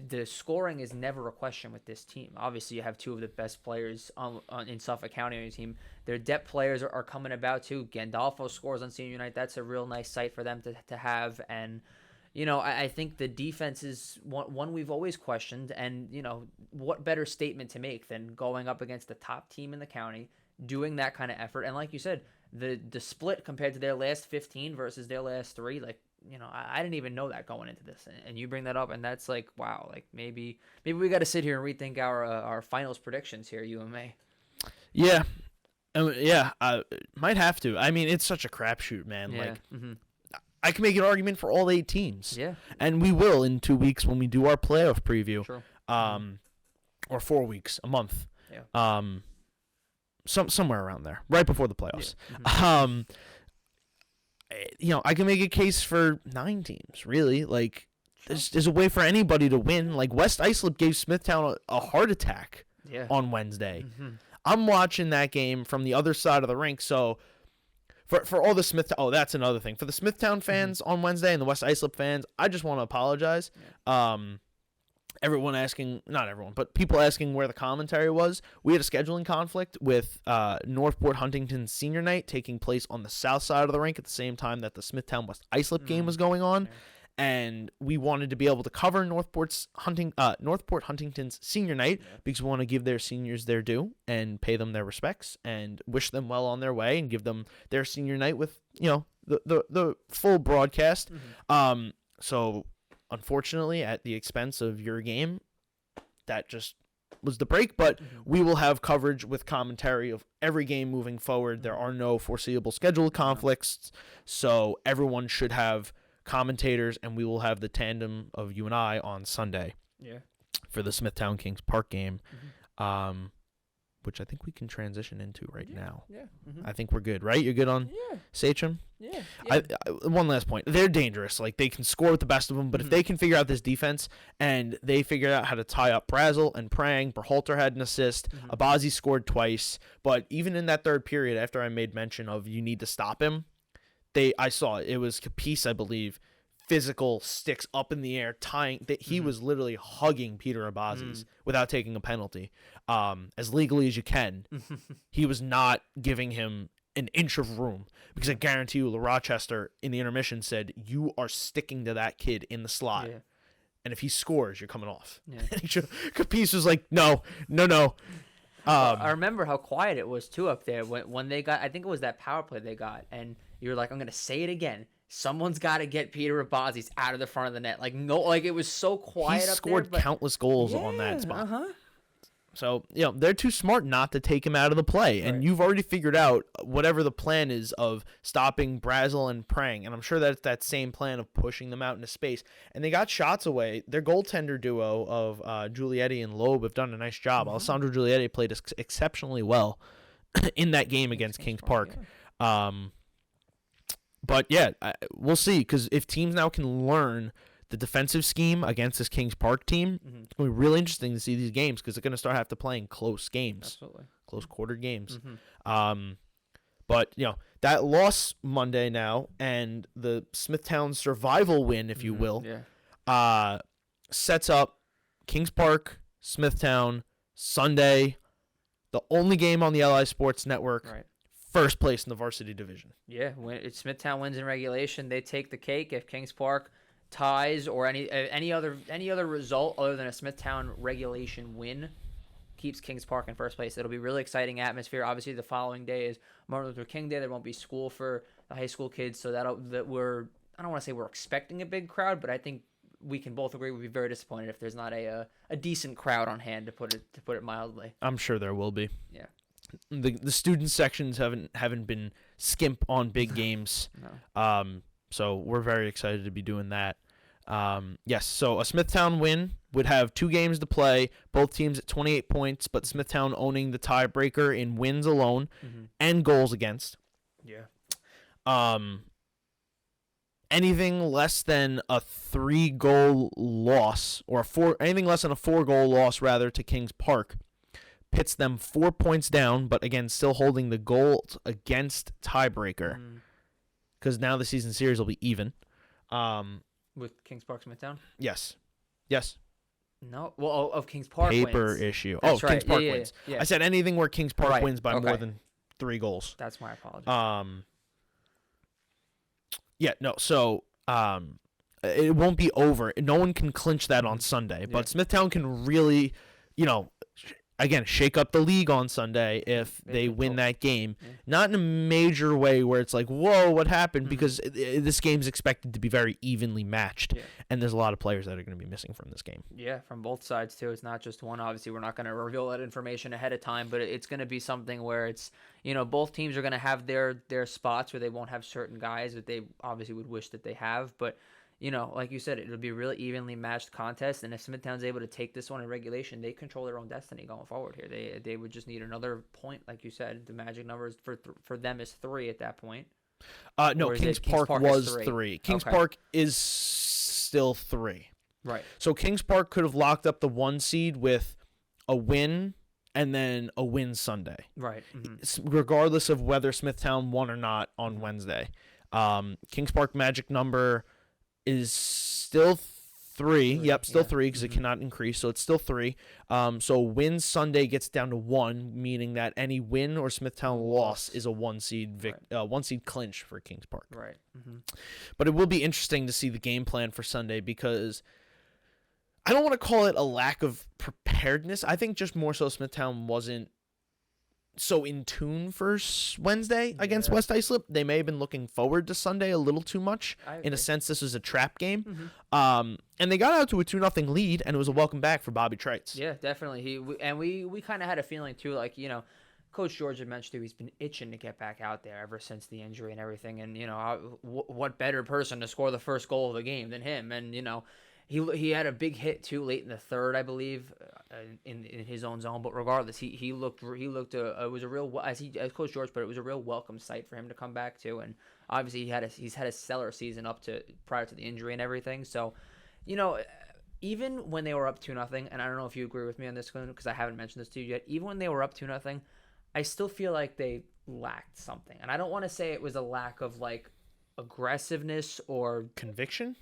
the scoring is never a question with this team. Obviously, you have 2 of the best players in Suffolk County on your team. Their depth players are coming about, too. Gandolfo scores on senior night. That's a real nice sight for them to have. And, I think the defense is one we've always questioned. And, what better statement to make than going up against the top team in the county, doing that kind of effort. And like you said, the split compared to their last 15 versus their last 3, like, I didn't even know that going into this, and you bring that up, and that's like, wow, like maybe we got to sit here and rethink our finals predictions here, you and me. Yeah, might have to. I mean, it's such a crapshoot, man. Yeah. Like, I can make an argument for all 8 teams. Yeah, and we will in 2 weeks when we do our playoff preview. Sure. Or 4 weeks, a month. Yeah. Somewhere around there, right before the playoffs. Yeah. I can make a case for 9 teams, really. Like, there's a way for anybody to win. Like, West Islip gave Smithtown a heart attack on Wednesday. I'm watching that game from the other side of the rink, so for all the Smithtown... Oh, that's another thing. For the Smithtown fans on Wednesday and the West Islip fans, I just want to apologize. Yeah. Everyone asking, not everyone, but people asking where the commentary was. We had a scheduling conflict with Northport Huntington Senior Night taking place on the south side of the rink at the same time that the Smithtown West Islip game was going on. and we wanted to be able to cover Northport Huntington's senior night because we want to give their seniors their due and pay them their respects and wish them well on their way and give them their senior night with the full broadcast. So unfortunately, at the expense of your game, that just was the break, but we will have coverage with commentary of every game moving forward. There are no foreseeable schedule conflicts, so everyone should have commentators, and we will have the tandem of you and I on Sunday for the Smithtown Kings Park game, which I think we can transition into now. I think we're good, right? You're good on SCHSHL? One last point. They're dangerous. Like, they can score with the best of them, but if they can figure out this defense and they figure out how to tie up Brazel and Prang, Berhalter had an assist, Abazi scored twice, but even in that third period, after I made mention of you need to stop him, I saw it was Capice, I believe, physical sticks up in the air, tying that he was literally hugging Peter Abazi's without taking a penalty, as legally as you can. He was not giving him an inch of room, because I guarantee you, Rochester in the intermission said, "You are sticking to that kid in the slot, and if he scores, you're coming off." Capice was like, "No." I remember how quiet it was too up there when they got. I think it was that power play they got, and you were like, "I'm gonna say it again. Someone's got to get Peter Abazi's out of the front of the net." Like, no, like it was so quiet. He scored countless goals on that spot. So, they're too smart not to take him out of the play. And you've already figured out whatever the plan is of stopping Brazel and Prang. And I'm sure that's that same plan of pushing them out into space. And they got shots away. Their goaltender duo of Giulietti and Loeb have done a nice job. Alessandro Giulietti played exceptionally well in that game against Kings Park. But, we'll see. Because if teams now can learn the defensive scheme against this Kings Park team, it's going to be really interesting to see these games, because they're going to start have to play in close games. Absolutely. Close quarter games. But, that loss Monday now, and the Smithtown survival win, if you will, sets up Kings Park, Smithtown, Sunday, the only game on the LI Sports Network, first place in the varsity division. Yeah, when Smithtown wins in regulation, they take the cake. If Kings Park ties or any other result other than a Smithtown regulation win keeps Kings Park in first place. It'll be really exciting atmosphere. Obviously, the following day is Martin Luther King Day. There won't be school for the high school kids, so I don't want to say we're expecting a big crowd, but I think we can both agree we'd be very disappointed if there's not a decent crowd on hand, to put it mildly. I'm sure there will be. Yeah. The student sections haven't been skimp on big games. No. So we're very excited to be doing that. Yes, so a Smithtown win would have 2 games to play, both teams at 28 points, but Smithtown owning the tiebreaker in wins alone and goals against. Yeah. Anything less than a 3-goal loss, or anything less than a 4-goal loss, rather, to Kings Park, pits them 4 points down, but again, still holding the goals against tiebreaker, because now the season series will be even. With Kings Park Smithtown? Yes. No. Well, of Kings Park Paper wins. issue. That's Kings Park wins. Yeah. I said anything where Kings Park wins by more than 3 goals. That's my apology. So it won't be over. No one can clinch that on Sunday, but Smithtown can really, again, shake up the league on Sunday if they win that game. Not in a major way where it's like, whoa, what happened? Because this game's expected to be very evenly matched, and there's a lot of players that are going to be missing from this game. Yeah, from both sides, too. It's not just one. Obviously, we're not going to reveal that information ahead of time, but it's going to be something where it's, both teams are going to have their spots where they won't have certain guys that they obviously would wish that they have, but like you said, it'll be a really evenly matched contest, and if Smithtown's able to take this one in regulation, they control their own destiny going forward here. They would just need another point, like you said. The magic numbers for them is 3 at that point. No, Kings Park was 3. Kings Park is still 3. Right. So Kings Park could have locked up the 1 seed with a win and then a win Sunday. Right. Regardless of whether Smithtown won or not on Wednesday. Kings Park magic number is still 3. Yep, still Yeah. 3 because it cannot increase, so it's still 3. So win Sunday gets down to 1, meaning that any win or Smithtown loss is a 1 seed 1 seed clinch for Kings Park. Right. But it will be interesting to see the game plan for Sunday because I don't want to call it a lack of preparedness. I think just more so Smithtown wasn't so in tune for Wednesday against West Islip. They may have been looking forward to Sunday a little too much. In a sense, this was a trap game. And they got out to a 2-0 lead, and it was a welcome back for Bobby Trites. Yeah, definitely. We kind of had a feeling too, like, you know, Coach George had mentioned he's been itching to get back out there ever since the injury and everything. And, you know, what better person to score the first goal of the game than him? And, you know, he had a big hit too late in the third, I believe, in his own zone. But regardless, he looked it was a real, as Coach George put it, was a real welcome sight for him to come back to. And obviously he's had a stellar season prior to the injury and everything. So, you know, even when they were up 2-0, and I don't know if you agree with me on this because I haven't mentioned this to you yet. Even when they were up 2-0, I still feel like they lacked something, and I don't want to say it was a lack of like aggressiveness or Conviction.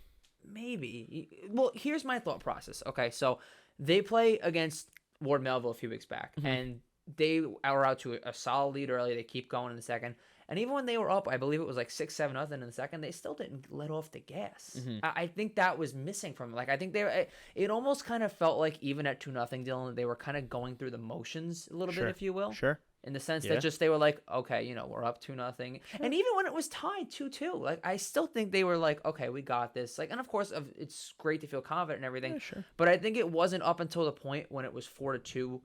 Maybe. Well, here's my thought process. Okay, so they play against Ward Melville a few weeks back, and they were out to a solid lead early. They keep going in the second. And even when they were up, I believe it was like 6-7 in the second, they still didn't let off the gas. I think that was missing from like I think it almost kind of felt like even at 2-0, Dylan, they were kind of going through the motions a little bit, if you will. Sure. In the sense that just they were like, okay, you know, we're up 2-0. And even when it was tied 2-2, like I still think they were like, okay, we got this. Like, and of course, it's great to feel confident and everything. Yeah, sure. But I think it wasn't up until the point when it was 4-2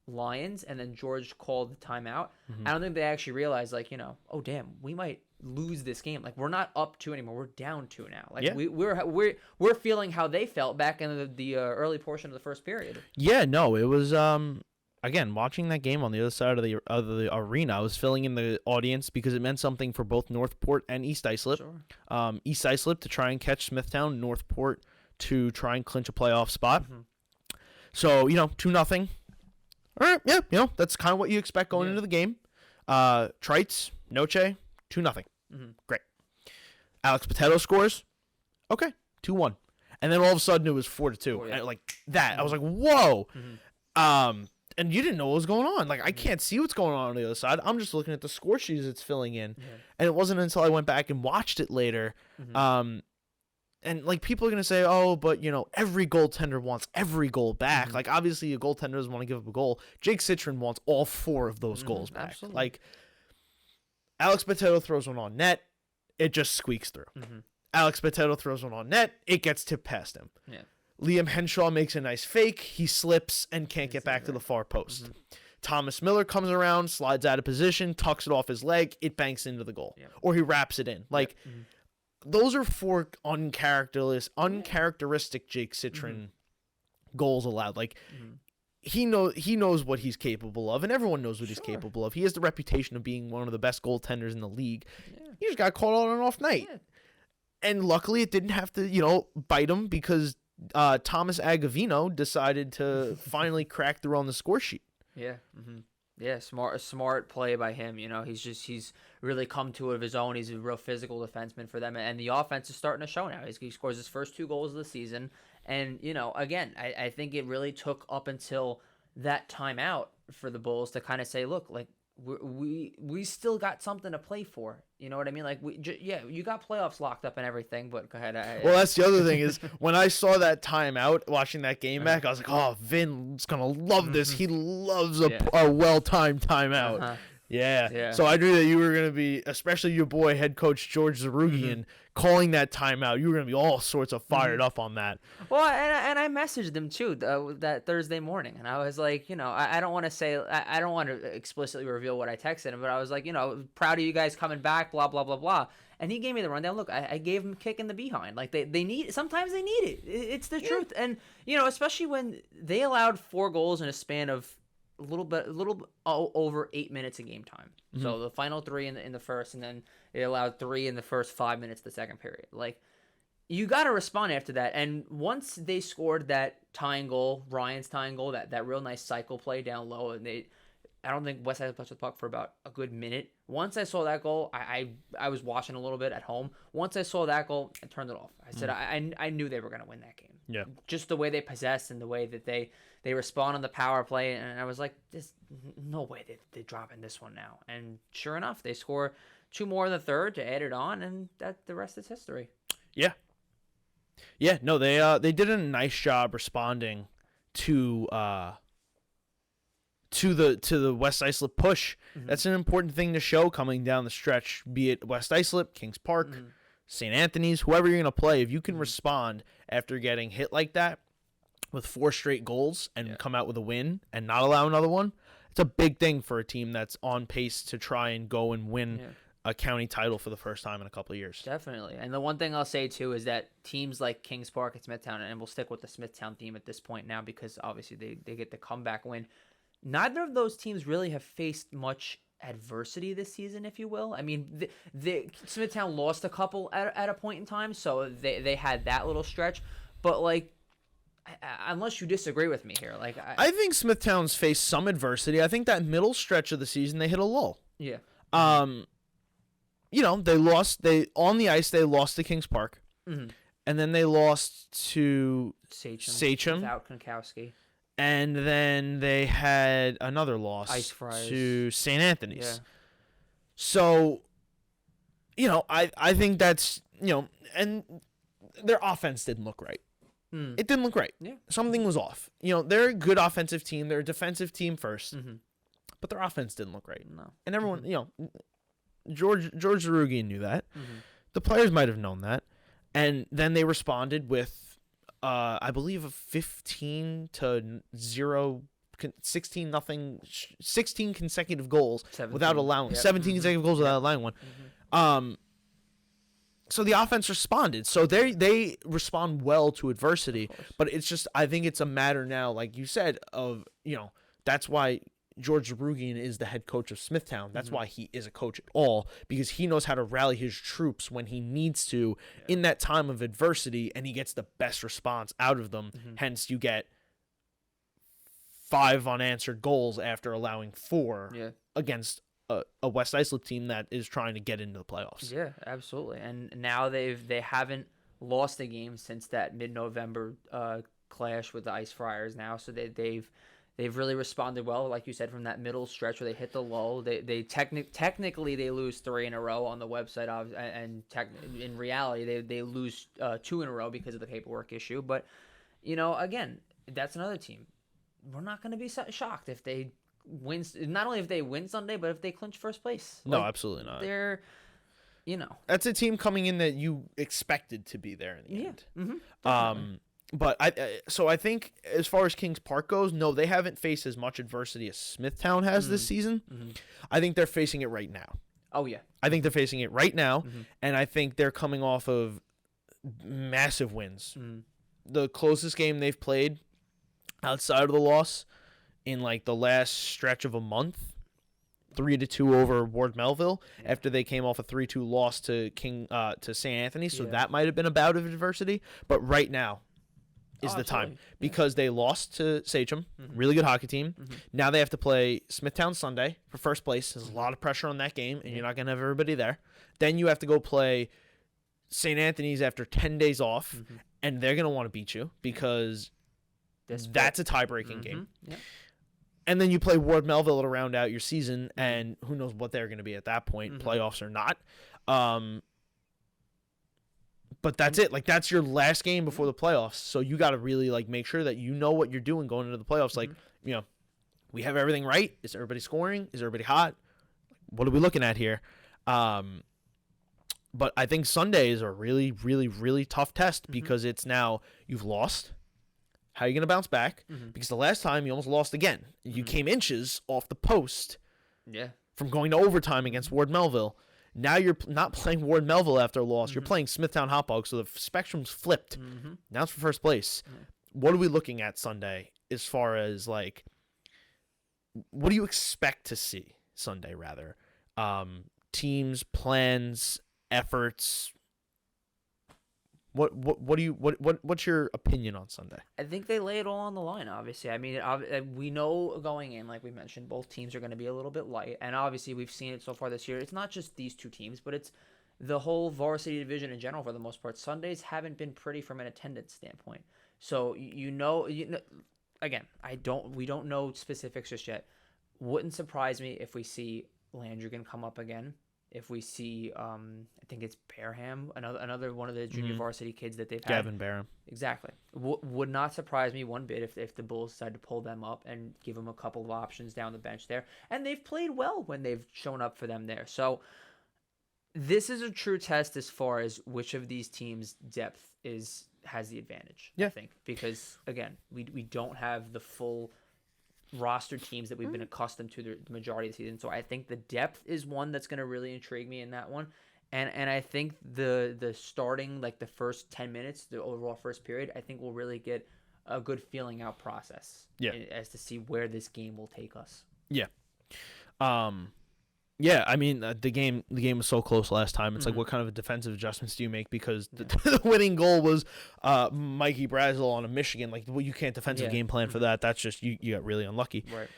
Lions, and then George called the timeout. I don't think they actually realized, like, you know, oh damn, we might lose this game. Like, we're not up 2 anymore. We're down 2 now. Like, we're feeling how they felt back in the early portion of the first period. Yeah, no, it was again, watching that game on the other side of the arena, I was filling in the audience because it meant something for both Northport and East Islip. Sure. East Islip to try and catch Smithtown, Northport to try and clinch a playoff spot. So, you know, 2-0. All right, yeah, you know, that's kind of what you expect going into the game. Trites, Noche, 2-0. Great. Alex Potato scores. Okay, 2-1. And then all of a sudden it was 4-2. And like that, I was like, whoa. And you didn't know what was going on. Like, I can't see what's going on the other side. I'm just looking at the score sheets it's filling in. And it wasn't until I went back and watched it later. And, like, people are going to say, oh, but, you know, every goaltender wants every goal back. Like, obviously, a goaltender doesn't want to give up a goal. Jake Citron wants all 4 of those goals back. Absolutely. Like, Alex Potato throws one on net. It just squeaks through. Alex Potato throws one on net. It gets tipped past him. Liam Henshaw makes a nice fake. He slips and can't get back to the far post. Thomas Miller comes around, slides out of position, tucks it off his leg. It banks into the goal. Or he wraps it in. Like, those are 4 uncharacteristic Jake Citron goals allowed. Like, he knows what he's capable of, and everyone knows what he's capable of. He has the reputation of being one of the best goaltenders in the league. He just got caught on an off night. And luckily it didn't have to, you know, bite him because Thomas Agavino decided to finally crack through on the score sheet. Yeah, smart play by him. You know, he's really come to it of his own. He's a real physical defenseman for them, and the offense is starting to show now. He scores his first 2 goals of the season, and you know, again, I think it really took up until that timeout for the Bulls to kind of say, look, like we still got something to play for. You know what I mean? Like, you got playoffs locked up and everything, but go ahead. Well, that's the other thing is when I saw that timeout, watching that game back, I was like, oh, Vin's going to love this. He loves a well-timed timeout. Yeah. So I knew that you were going to be, especially your boy, head coach George Zarugian, calling that timeout. You were going to be all sorts of fired up on that. Well, and I messaged him too that Thursday morning, and I was like, you know, I don't want to say, I don't want to explicitly reveal what I texted him, but I was like, you know, proud of you guys coming back, blah blah blah blah. And he gave me the rundown. Look, I gave him a kick in the behind. Like they need, sometimes they need it. It's the truth, and you know, especially when they allowed 4 goals in a span of a little over 8 minutes of game time. So the final 3 in the first, and then it allowed 3 in the first 5 minutes of the second period. Like, you got to respond after that. And once they scored that tying goal, Ryan's tying goal, that real nice cycle play down low, and I don't think West Side touched the puck for about a good minute. Once I saw that goal, I was watching a little bit at home. Once I saw that goal, I turned it off. I said I knew they were going to win that game. Yeah. Just the way they possess and the way that they respond on the power play, and I was like, there's no way they're dropping this one now. And sure enough, they score 2 more in the third to add it on, and that the rest is history. Yeah. Yeah, no, they did a nice job responding to the West Islip push. That's an important thing to show coming down the stretch, be it West Islip, Kings Park, St. Anthony's, whoever you're going to play. If you can respond after getting hit like that with 4 straight goals and come out with a win and not allow another one, it's a big thing for a team that's on pace to try and go and win a county title for the first time in a couple of years. Definitely. And the one thing I'll say, too, is that teams like Kings Park and Smithtown, and we'll stick with the Smithtown theme at this point now because obviously they get the comeback win. Neither of those teams really have faced much adversity this season, if you will. I mean, the Smithtown lost a couple at a point in time, so they had that little stretch. But, like, unless you disagree with me here, like I think Smithtown's faced some adversity. I think that middle stretch of the season they hit a lull. Yeah. You know, they on the ice they lost to Kings Park, and then they lost to Sachem without Konkowski. And then they had another loss Ice Friars. to St. Anthony's. Yeah. So, you know, I think that's, you know, and their offense didn't look right. It didn't look right. Yeah. Something was off. You know, they're a good offensive team. They're a defensive team first. But their offense didn't look right. No. And everyone, you know, George Zarugian knew that. The players might have known that. And then they responded with I believe a 15-0, 16 consecutive goals 17. without allowing 17 consecutive goals without allowing one. So the offense responded. So they respond well to adversity, but it's just I think it's a matter now, like you said, of you know that's why George Zarugian is the head coach of Smithtown. That's why he is a coach at all, because he knows how to rally his troops when he needs to in that time of adversity, and he gets the best response out of them. Hence, you get 5 unanswered goals after allowing 4 against a West Islip team that is trying to get into the playoffs. Yeah, absolutely. And now they haven't lost a game since that mid-November clash with the Ice Friars now, so they've really responded well, like you said, from that middle stretch where they hit the lull. They technically they lose 3 in a row on the website, and in reality they lose 2 in a row because of the paperwork issue. But you know, again, that's another team. We're not going to be shocked if they win. Not only if they win Sunday, but if they clinch first place. No, absolutely not. They're, you know, that's a team coming in that you expected to be there in the end. But I think as far as Kings Park goes, no, they haven't faced as much adversity as Smithtown has this season. I think they're facing it right now. Oh, yeah. I think they're facing it right now, and I think they're coming off of massive wins. The closest game they've played outside of the loss in like the last stretch of a month, 3-2 over Ward Melville after they came off a 3-2 loss to St. Anthony. So that might have been a bout of adversity, but right now is the time because they lost to Sachem, really good hockey team. Now they have to play Smithtown Sunday for first place. There's a lot of pressure on that game, and you're not going to have everybody there. Then you have to go play St. Anthony's after 10 days off, and they're going to want to beat you because that's a tie-breaking game. And then you play Ward Melville to round out your season, and who knows what they're going to be at that point, playoffs or not. But that's it. Like, that's your last game before the playoffs. So you got to really, like, make sure that you know what you're doing going into the playoffs. Like, you know, we have everything right. Is everybody scoring? Is everybody hot? What are we looking at here? But I think Sunday is a really, really, really tough test because it's now you've lost. How are you going to bounce back? Because the last time you almost lost again. You came inches off the post from going to overtime against Ward Melville. Now you're not playing Ward Melville after a loss. You're playing Smithtown Hotbugs, so the spectrum's flipped. Now it's for first place. What are we looking at Sunday as far as, like, what do you expect to see Sunday, rather? Teams, plans, efforts. What's your opinion on Sunday? I think they lay it all on the line, obviously. I mean, we know going in, like we mentioned, both teams are going to be a little bit light. And obviously, we've seen it so far this year. It's not just these two teams, but it's the whole varsity division in general for the most part. Sundays haven't been pretty from an attendance standpoint. So, again, we don't know specifics just yet. Wouldn't surprise me if we see Landrigan come up again. If we see, I think it's Barham, another one of the junior varsity kids that they've had. Gavin Barham. Exactly. Would not surprise me one bit if the Bulls decide to pull them up and give them a couple of options down the bench there. And they've played well when they've shown up for them there. So this is a true test as far as which of these teams' depth has the advantage, I think. Because, again, we don't have the full roster teams that we've been accustomed to the majority of the season. So I think the depth is one that's going to really intrigue me in that one. And I think the starting, like the first 10 minutes, the overall first period, I think we'll really get a good feeling out process as to see where this game will take us. Yeah. Yeah, I mean, the game was so close last time. It's like, what kind of defensive adjustments do you make? Because the winning goal was Mikey Brazel on a Michigan. Like, well, you can't defensive game plan for that. That's just you got really unlucky. Right.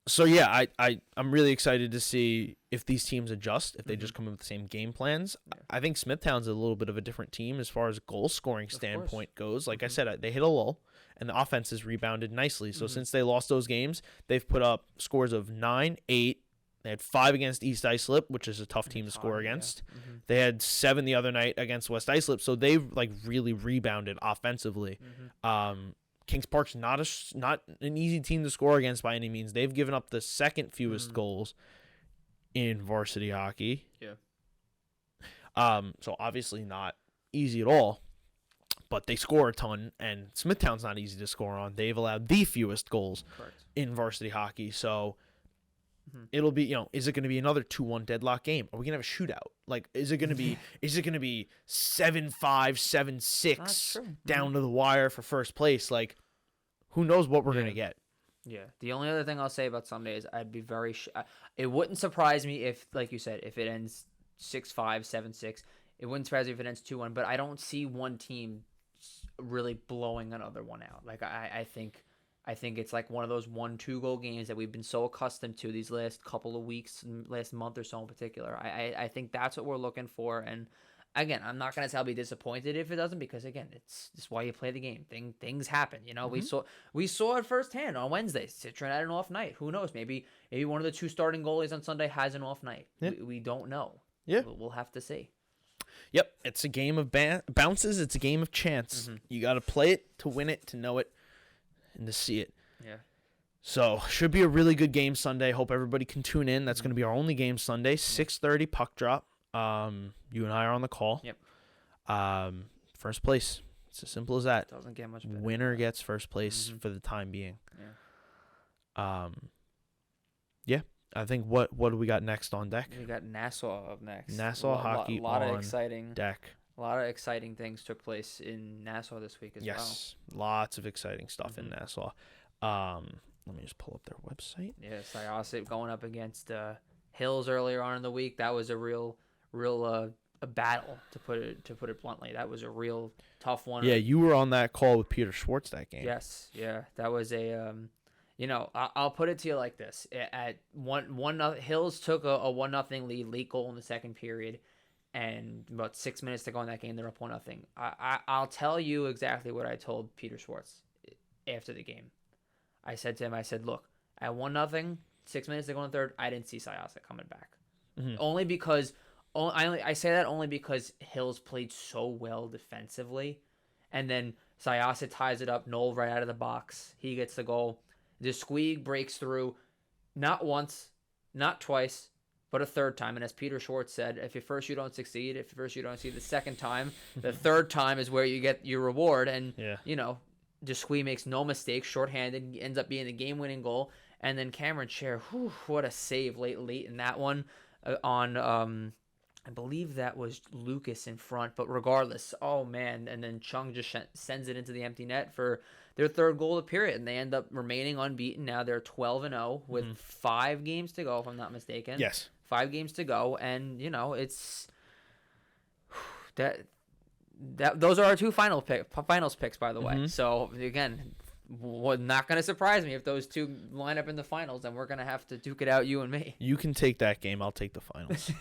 So yeah, I'm really excited to see if these teams adjust, if they just come in with the same game plans. Yeah. I think Smithtown's a little bit of a different team as far as goal scoring standpoint goes. Like I said, they hit a lull. And the offense has rebounded nicely. So since they lost those games, they've put up scores of 9, 8. They had 5 against East Islip, which is a tough team to score against. Yeah. They had 7 the other night against West Islip. So they've like really rebounded offensively. Kings Park's not an easy team to score against by any means. They've given up the second fewest goals in varsity hockey. Yeah. So obviously not easy at all. But they score a ton, and Smithtown's not easy to score on. They've allowed the fewest goals in varsity hockey. So it'll be, is it going to be another 2-1 deadlock game? Are we going to have a shootout? Like, is it going to be 7-5, 7-6 down to the wire for first place? Like, who knows what we're going to get? Yeah. The only other thing I'll say about Sunday is I'd be very it wouldn't surprise me if, like you said, if it ends 6-5, 7-6. It wouldn't surprise me if it ends 2-1, but I don't see one team really blowing another one out. Like I think it's like one of those 1-2 goal games that we've been so accustomed to these last couple of weeks, last month or so in particular. I think that's what we're looking for. And again, I'm not gonna say I'll be disappointed if it doesn't, because again, it's just why you play the game. Things happen. We saw it firsthand on Wednesday. Citron had an off night. Who knows? Maybe one of the 2 starting goalies on Sunday has an off night. Yeah. We don't know. Yeah, we'll have to see. Yep, it's a game of bounces. It's a game of chance. You got to play it to win it, to know it, and to see it. Yeah. So, should be a really good game Sunday. Hope everybody can tune in. That's going to be our only game Sunday, 6:30 puck drop. You and I are on the call. Yep. First place. It's as simple as that. Doesn't get much better. Winner gets first place for the time being. Yeah. Yeah. I think what do we got next on deck? We got Nassau up next. Nassau hockey lot on of exciting deck. A lot of exciting things took place in Nassau this week as well. Yes, lots of exciting stuff in Nassau. Let me just pull up their website. Yeah, SCHSHL going up against Hills earlier on in the week. That was a real a battle, to put it bluntly. That was a real tough one. Yeah, you were on that call with Peter Schwartz that game. Yes, yeah, that was a I'll put it to you like this: at 1-0, Hills took a 1-0 lead, late goal in the second period, and about 6 minutes to go in that game, they're up 1-0. I'll tell you exactly what I told Peter Schwartz after the game. I said to him, look, at 1-0, 6 minutes to go in the third, I didn't see SCHSHL coming back. Only because I say that only because Hills played so well defensively, and then SCHSHL ties it up. Noel right out of the box, he gets the goal. The Squeeg breaks through, not once, not twice, but a third time. And as Peter Schwartz said, if at first you don't succeed, the second time, the third time is where you get your reward. And, Squeeg makes no mistake, shorthanded, ends up being the game-winning goal. And then Cameron Chair, what a save late in that one on, I believe that was Lucas in front. But regardless, oh, man. And then Chung just sends it into the empty net for their third goal of the period, and they end up remaining unbeaten. Now they're 12-0 with 5 games to go, if I'm not mistaken. Yes. 5 games to go, and, it's those are our two finals picks, by the way. So again, not going to surprise me if those two line up in the finals, and we're going to have to duke it out, you and me. You can take that game. I'll take the finals.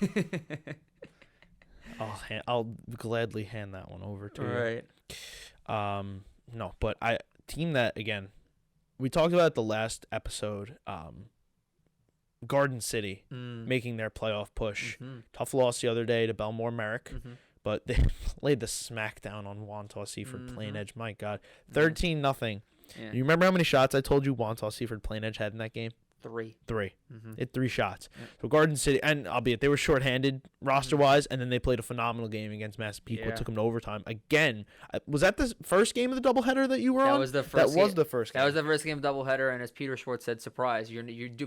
I'll gladly hand that one over to you. Right. No, but team that, again, we talked about the last episode, Garden City making their playoff push. Tough loss the other day to Belmore Merrick, but they laid the smackdown on Wantagh Seaford Plain Edge. My God, 13-0. Yeah. You remember how many shots I told you Wantagh Seaford Plain Edge had in that game? 3. Hit 3 shots. Yep. So Garden City, and albeit they were shorthanded roster-wise, and then they played a phenomenal game against Massapequa. Took them to overtime. Again, was that the first game of the doubleheader that you were on? That was the first game. The first game. That was the first game of doubleheader, and as Peter Schwartz said, surprise,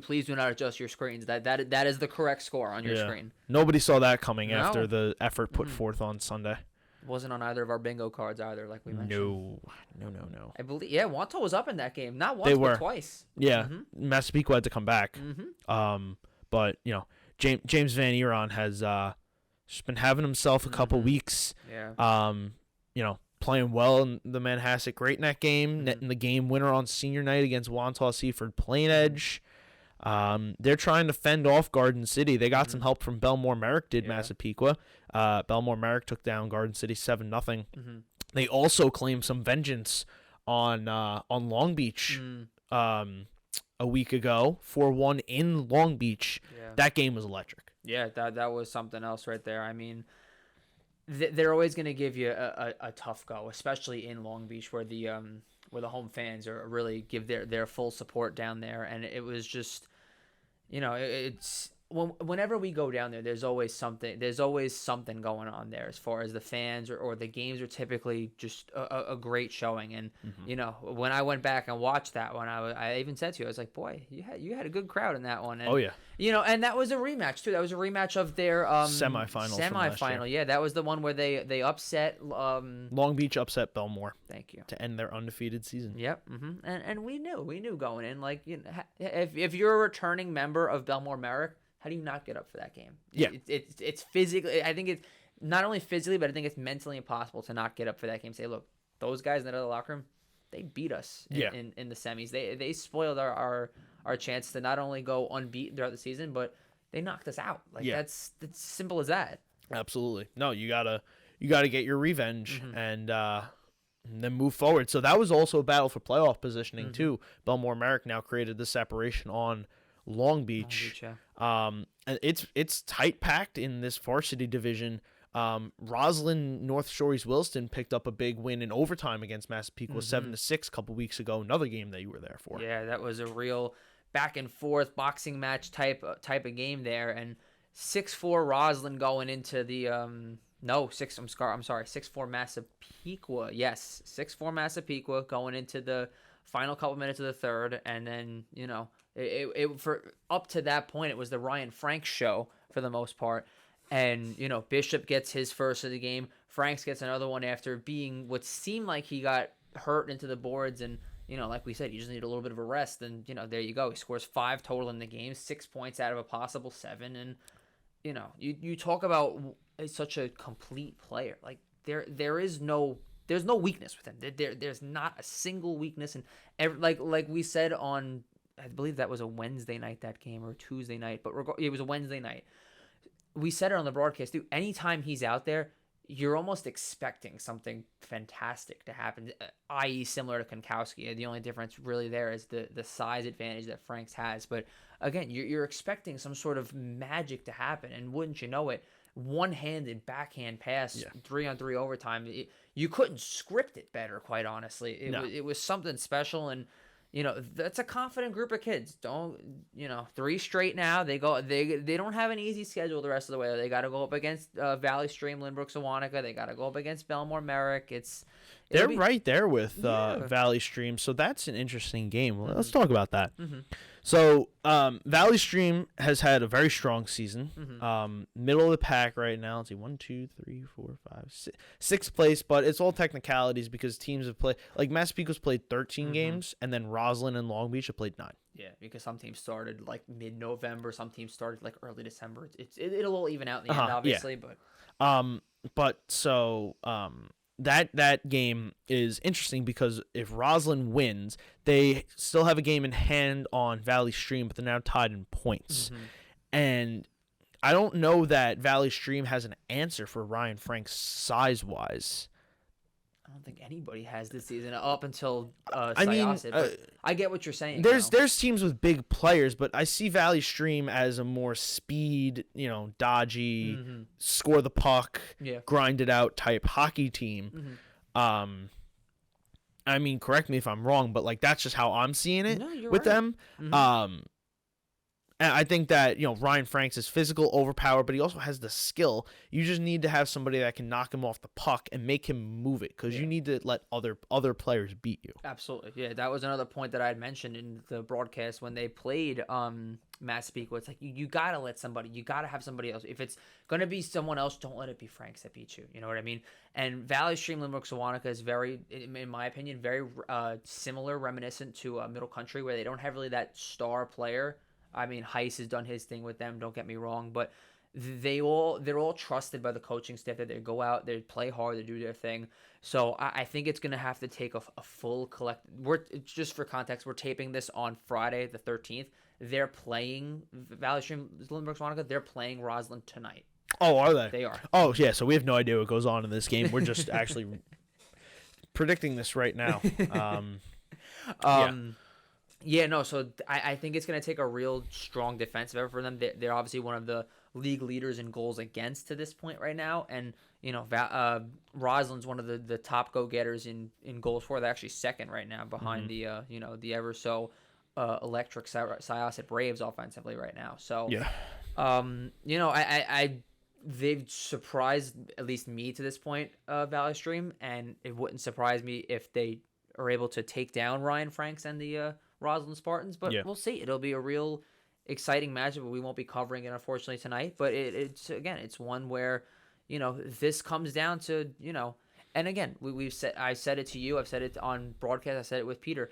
please do not adjust your screens. That is the correct score on your screen. Nobody saw that coming after the effort put forth on Sunday. Wasn't on either of our bingo cards either, like we mentioned. No. I believe, Wantagh was up in that game. Not once, but twice. Yeah, Massapequa had to come back. But, James Van Eron has just been having himself a couple weeks. Yeah. Playing well in the Manhasset Great Neck game, netting the game winner on senior night against Wantagh Seaford Plain Edge. They're trying to fend off Garden City. They got some help from Belmore Merrick, Massapequa. Belmore Merrick took down Garden City 7-0. They also claimed some vengeance on Long Beach a week ago, 4-1 in Long Beach. Yeah. That game was electric. Yeah, that was something else right there. I mean, they're always going to give you a tough go, especially in Long Beach where the home fans are really give their full support down there. And it was just, it's whenever we go down there, there's always something going on there as far as the fans or the games are typically just a great showing. And when I went back and watched that one, I even said to you, I was like, boy, you had a good crowd in that one. And, and that was a rematch too. That was a rematch of their semifinal. Yeah, that was the one where they upset Long Beach upset Belmore. Thank you. To end their undefeated season. Yep. And we knew going in, like, if you're a returning member of Belmore Merrick, how do you not get up for that game? Yeah. It's physically, I think it's not only physically, but I think it's mentally impossible to not get up for that game. Say, look, those guys in the other locker room, they beat us in the semis. They spoiled our chance to not only go unbeaten throughout the season, but they knocked us out. Like that's simple as that. Absolutely. No, you gotta get your revenge and then move forward. So that was also a battle for playoff positioning too. Belmore Merrick now created the separation on Long Beach. And it's tight packed in this varsity division. Roslyn North Shores Williston picked up a big win in overtime against Massapequa 7-6 a couple weeks ago. Another game that you were there for. Yeah, that was a real back and forth boxing match type of game there. And 6-4 Roslyn going into the 6-4 Massapequa. Yes, 6-4 Massapequa going into the final couple minutes of the third, and then it for up to that point it was the Ryan Franks show for the most part, and Bishop gets his first of the game. Franks gets another one after being what seemed like he got hurt into the boards, and like we said, you just need a little bit of a rest, and there you go. He scores 5 total in the game, 6 points out of a possible 7, and you talk about such a complete player. Like there's no weakness with him. There's not a single weakness, and like we said on, I believe that was a Wednesday night, that game, or Tuesday night, but it was a Wednesday night. We said it on the broadcast too. Anytime he's out there, you're almost expecting something fantastic to happen, i.e. similar to Konkowski. The only difference really there is the size advantage that Franks has. But again, you're expecting some sort of magic to happen, and wouldn't you know it, one-handed backhand pass, 3-on-3 overtime. You couldn't script it better, quite honestly. It was something special, and that's a confident group of kids. 3 straight now. They don't have an easy schedule the rest of the way. They got to go up against Valley Stream, Lynbrook, Sewanaka. They got to go up against Belmore Merrick. They're right there with Valley Stream, so that's an interesting game. Let's talk about that. So Valley Stream has had a very strong season. Middle of the pack right now. Let's see, 1, 2, 3, 4, 5, 6th place, but it's all technicalities because teams have played, like Massapequa's played 13 games, and then Roslyn and Long Beach have played 9. Yeah, because some teams started like mid-November, some teams started like early December. It'll all even out in the end, obviously, but But so that game is interesting because if Roslyn wins, they still have a game in hand on Valley Stream, but they're now tied in points. And I don't know that Valley Stream has an answer for Ryan Franks size-wise. I don't think anybody has this season up until I mean, Syosset, but I get what you're saying. There's teams with big players, but I see Valley Stream as a more speed, dodgy, score the puck, grind it out type hockey team. I mean, correct me if I'm wrong, but like that's just how I'm seeing it with them. And I think that, Ryan Franks is physical, overpowered, but he also has the skill. You just need to have somebody that can knock him off the puck and make him move it because you need to let other players beat you. Absolutely. Yeah, that was another point that I had mentioned in the broadcast when they played Massapequa. It's like you got to let somebody, you got to have somebody else. If it's going to be someone else, don't let it be Franks that beats you. You know what I mean? And Valley Stream Limerick Sewanaka is very, in my opinion, very similar, reminiscent to Middle Country where they don't have really that star player. I mean, Heiss has done his thing with them. Don't get me wrong, but they're all trusted by the coaching staff that they go out, they play hard, they do their thing. So I think it's gonna have to take a full collect. Just for context, we're taping this on Friday the 13th. They're playing Valley Stream Limerick Swanica. They're playing Roslyn tonight. Oh, are they? They are. Oh, yeah. So we have no idea what goes on in this game. We're just actually predicting this right now. Yeah, no, so I think it's going to take a real strong defensive effort for them. They're obviously one of the league leaders in goals against to this point right now. And, Roslyn's one of the top go-getters in goals for. They're actually second right now behind the ever so electric Syosset Braves offensively right now. So, they've surprised at least me to this point, Valley Stream, and it wouldn't surprise me if they are able to take down Ryan Franks and the Roslyn Spartans, but we'll see. It'll be a real exciting matchup, but we won't be covering it unfortunately tonight. But it's one where this comes down to and again I said it to you, I've said it on broadcast, I said it with Peter.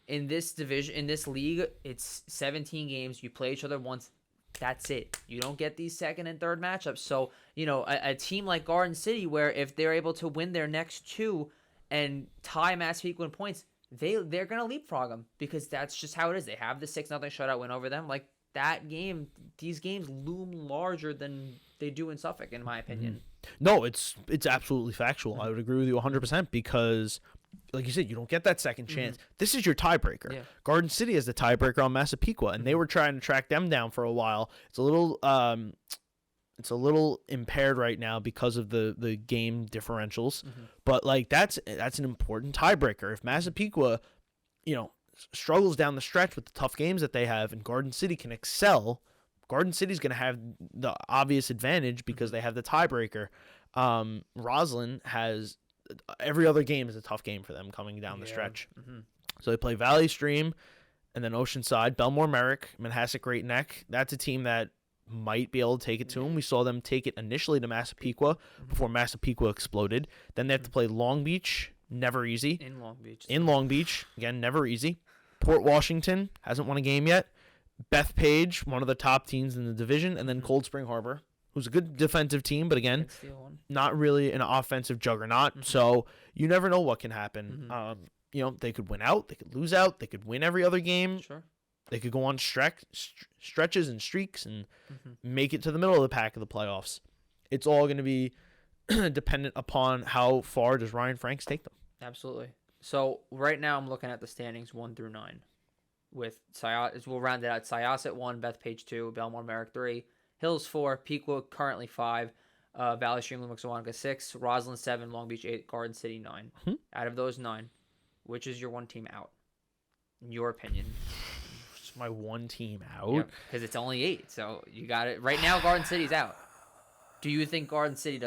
In this division, in this league, it's 17 games. You play each other once. That's it. You don't get these second and third matchups. So a team like Garden City, where if they're able to win their next two and tie Massapequa in points, they're gonna leapfrog them because that's just how it is. They have the 6-0 shutout win over them. Like that game, these games loom larger than they do in Suffolk, in my opinion. No, it's absolutely factual. I would agree with you 100% because, like you said, you don't get that second chance. This is your tiebreaker. Garden City is the tiebreaker on Massapequa, and they were trying to track them down for a while. It's a little impaired right now because of the game differentials, but like that's an important tiebreaker. If Massapequa, struggles down the stretch with the tough games that they have, and Garden City can excel, Garden City's going to have the obvious advantage because they have the tiebreaker. Roslyn has every other game is a tough game for them coming down the stretch. So they play Valley Stream, and then Oceanside, Belmore Merrick, Manhasset Great Neck. That's a team that might be able to take it to them. We saw them take it initially to Massapequa before Massapequa exploded. Then they have to play Long Beach, never easy. In Long Beach, again, never easy. Port Washington hasn't won a game yet. Bethpage, one of the top teams in the division, and then Cold Spring Harbor, who's a good defensive team, but again, not really an offensive juggernaut. So you never know what can happen. They could win out, they could lose out, they could win every other game. Sure. They could go on stretches and streaks and make it to the middle of the pack of the playoffs. It's all going to be dependent upon how far does Ryan Franks take them. Absolutely. So right now I'm looking at the standings 1 through 9. With we'll round it out. Syosset 1, Bethpage 2, Belmore Merrick 3, Hills 4, Pequot currently 5, Valley Stream Limerick Sewanaka 6, Roslyn 7, Long Beach 8, Garden City 9. Out of those 9, which is your one team out? In your opinion? My one team out because it's only 8, so you got it right now. Garden City's out. Do you think Garden City's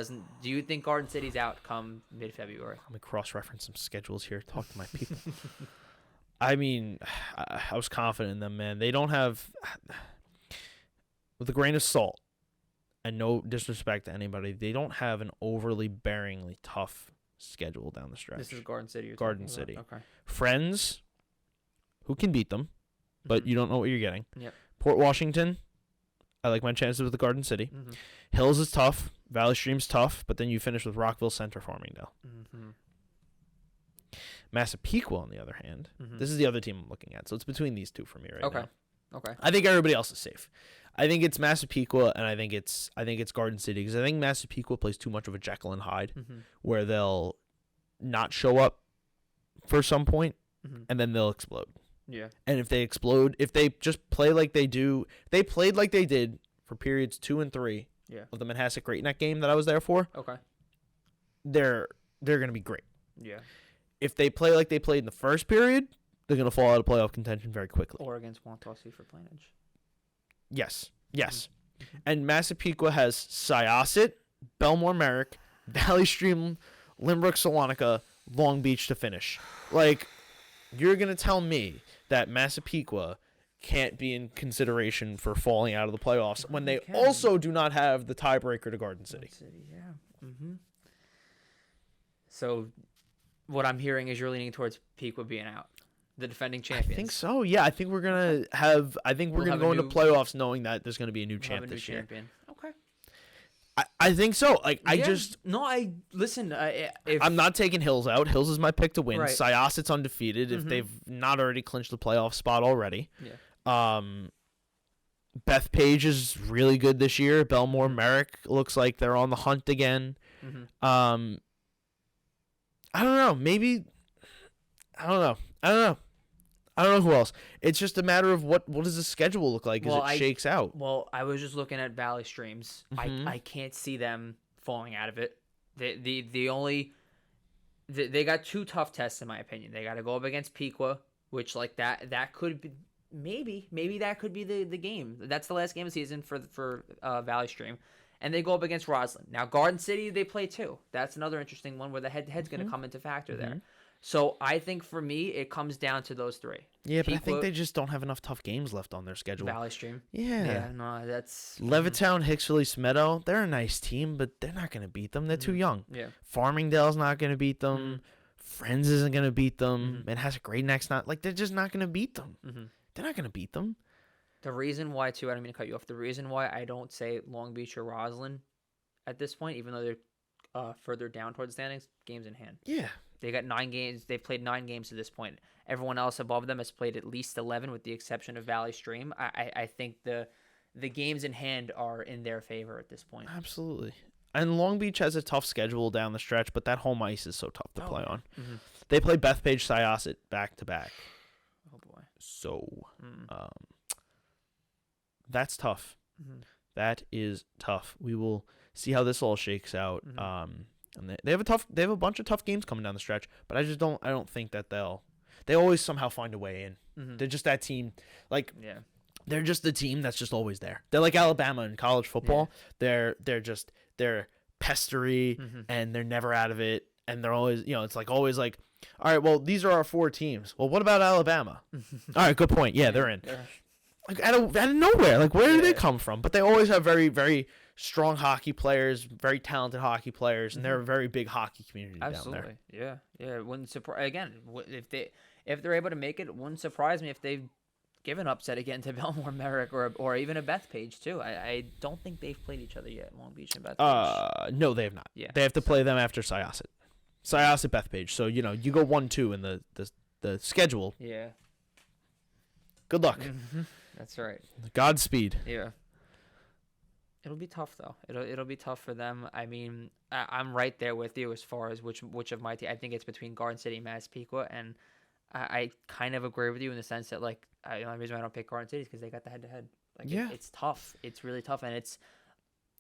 out come mid-February? Let me cross-reference some schedules here. Talk to my people. I mean, I was confident in them, man. They don't have, with a grain of salt, and no disrespect to anybody, they don't have an overly bearingly tough schedule down the stretch. This is Garden City. Garden City. Okay. Friends, who can beat them, but you don't know what you're getting. Yep. Port Washington, I like my chances with the Garden City. Mm-hmm. Hills is tough. Valley Stream's tough, but then you finish with Rockville Center, Farmingdale. Mm-hmm. Massapequa, on the other hand, Mm-hmm. this is the other team I'm looking at, so it's between these two for me right now. Okay. I think everybody else is safe. I think it's Massapequa, and I think it's Garden City, because I think Massapequa plays too much of a Jekyll and Hyde, Mm-hmm. where they'll not show up for some point, Mm-hmm. and then they'll explode. Yeah. And if they explode, if they just play like they do, they played like they did for periods 2 and 3 of the Manhasset Great Neck game that I was there for. Okay. They're going to be great. Yeah. If they play like they played in the first period, they're going to fall out of playoff contention very quickly. Or against Wantossi for Plainage. Yes. Mm-hmm. And Massapequa has Syosset, Belmore Merrick, Valley Stream, Lynbrook, Salonica, Long Beach to finish. Like, you're going to tell me that Massapequa can't be in consideration for falling out of the playoffs when they also do not have the tiebreaker to Garden City. Yeah. Mm-hmm. So, what I'm hearing is you're leaning towards Pequa being out, the defending champions. I think so. Yeah, I think we're gonna have. I think we're gonna go into playoffs knowing that there's gonna be a new champ this year. Okay. I think so. Like listen. I'm not taking Hills out. Hills is my pick to win. Right. Syosset's undefeated if they've not already clinched the playoff spot already. Yeah. Bethpage is really good this year. Belmore Merrick looks like they're on the hunt again. Mm-hmm. I don't know. Maybe. I don't know. I don't know who else. It's just a matter of what does the schedule look like as it shakes out. Well, I was just looking at Valley Streams. I can't see them falling out of it. They got 2 tough tests in my opinion. They got to go up against Pequa, which like that could be maybe that could be the game. That's the last game of the season for Valley Stream. And they go up against Roslyn. Now, Garden City, they play too. That's another interesting one where the head-to-head's going to come into factor there. So I think for me, it comes down to those 3. Yeah, but I think they just don't have enough tough games left on their schedule. Valley Stream. Yeah. Yeah, no, that's... Levittown, Hicksville, East Meadow, they're a nice team, but they're not going to beat them. They're too young. Yeah. Farmingdale's not going to beat them. Friends isn't going to beat them. Manhasset Great Neck's not. Like, they're just not going to beat them. They're not going to beat them. The reason why, too, I don't mean to cut you off. The reason why I don't say Long Beach or Roslyn at this point, even though they're further down towards standings, games in hand. Yeah. They got 9 games. They've played 9 games to this point. Everyone else above them has played at least 11, with the exception of Valley Stream. I think the games in hand are in their favor at this point. Absolutely. And Long Beach has a tough schedule down the stretch, but that home ice is so tough to play on. They play Bethpage, Syosset back to back. Oh boy. So, that's tough. That is tough. We will see how this all shakes out. And they have a bunch of tough games coming down the stretch, but I don't think that they always somehow find a way in. They're just that team, like, they're just the team that's just always there. They're like Alabama in college football. They're pestery and they're never out of it. And they're always, it's like always like, all right, well, these are our 4 teams. Well, what about Alabama? All right, good point. Yeah, they're in. Like out of nowhere. Like, where do they come from? But they always have very, very strong hockey players, very talented hockey players, and they're a very big hockey community down there. Yeah. It wouldn't surprise. Again, if they're able to make it, it wouldn't surprise me if they give an upset again to Belmore Merrick or even a Bethpage too. I don't think they've played each other yet, Long Beach and Bethpage. No, they have not. Yeah. They have to play them after Syosset. Syosset, Bethpage. So, you go 1-2 in the schedule. Yeah. Good luck. That's right. Godspeed. Yeah. It'll be tough though. It'll be tough for them. I mean, I'm right there with you as far as which of my team. I think it's between Garden City and Massapequa, and I kind of agree with you in the sense that like the only reason why I don't pick Garden City is because they got the head-to-head. Like, it's tough. It's really tough, and it's.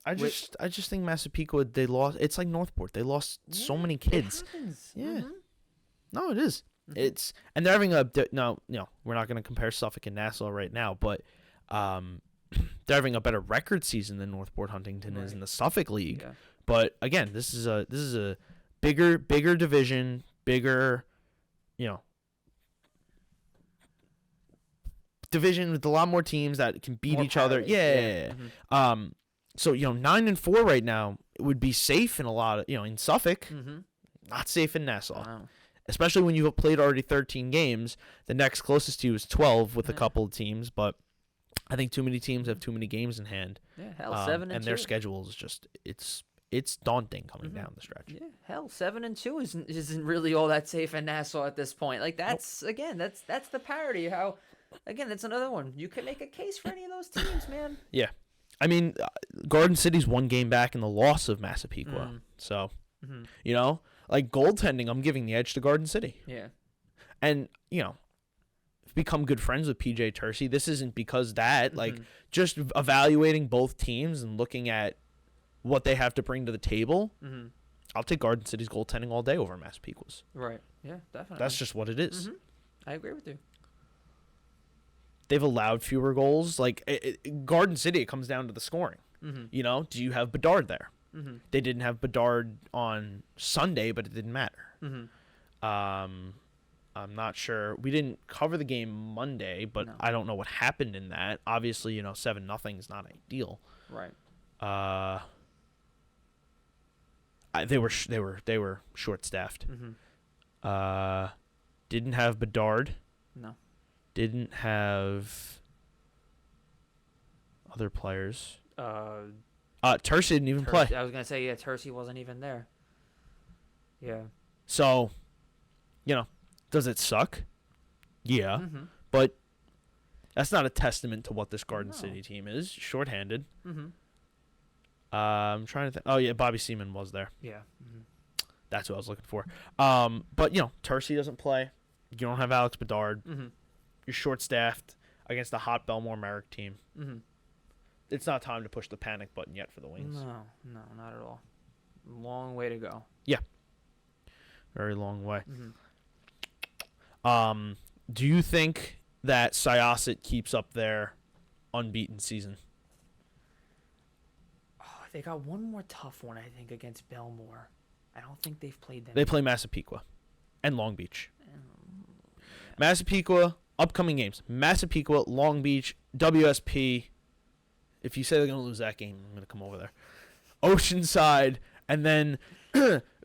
I just think Massapequa, they lost. It's like Northport. They lost so many kids. It happens. Yeah. No, it is. It's and they're having we're not going to compare Suffolk and Nassau right now, but they're having a better record season than Northport Huntington is in the Suffolk League. Yeah. But again, this is a bigger division, bigger, division with a lot more teams that can beat each other. Yeah. So 9-4 right now would be safe in a lot of in Suffolk, not safe in Nassau. Wow. Especially when you've played already 13 games. The next closest to you is 12 with a couple of teams, but I think too many teams have too many games in hand. Yeah, hell, 7-2. And their schedule is just it's daunting coming down the stretch. Yeah, hell, 7-2 isn't really all that safe in Nassau at this point. Like that's again, that's the parity. How, again, that's another one. You can make a case for any of those teams, man. Yeah, I mean, Garden City's one game back in the loss of Massapequa. So, like goaltending, I'm giving the edge to Garden City. Yeah, and become good friends with PJ Tercey. This isn't because that, like, just evaluating both teams and looking at what they have to bring to the table. I'll take Garden City's goaltending all day over Massapequa's. Right. Yeah, definitely. That's just what it is. I agree with you. They've allowed fewer goals. Like, Garden City, it comes down to the scoring. Do you have Bedard there? They didn't have Bedard on Sunday, but it didn't matter. I'm not sure. We didn't cover the game Monday, but I don't know what happened in that. Obviously, 7-0 is not ideal. Right. They were short-staffed. Didn't have Bedard. No. Didn't have other players. Tercey didn't even play. I was gonna say, yeah, Tercey wasn't even there. Yeah. So, does it suck? Yeah. But that's not a testament to what this Garden City team is. Shorthanded. I'm trying to think. Oh, yeah, Bobby Seaman was there. Yeah. That's what I was looking for. But, Tercey doesn't play. You don't have Alex Bedard. You're short-staffed against a hot Belmore Merrick team. It's not time to push the panic button yet for the Wings. No, not at all. Long way to go. Yeah. Very long way. Do you think that SCHSHL keeps up their unbeaten season? Oh, they got one more tough one, I think, against Belmore. I don't think they've played them. They play Massapequa and Long Beach. Massapequa, upcoming games. Massapequa, Long Beach, WSP. If you say they're going to lose that game, I'm going to come over there. Oceanside, and then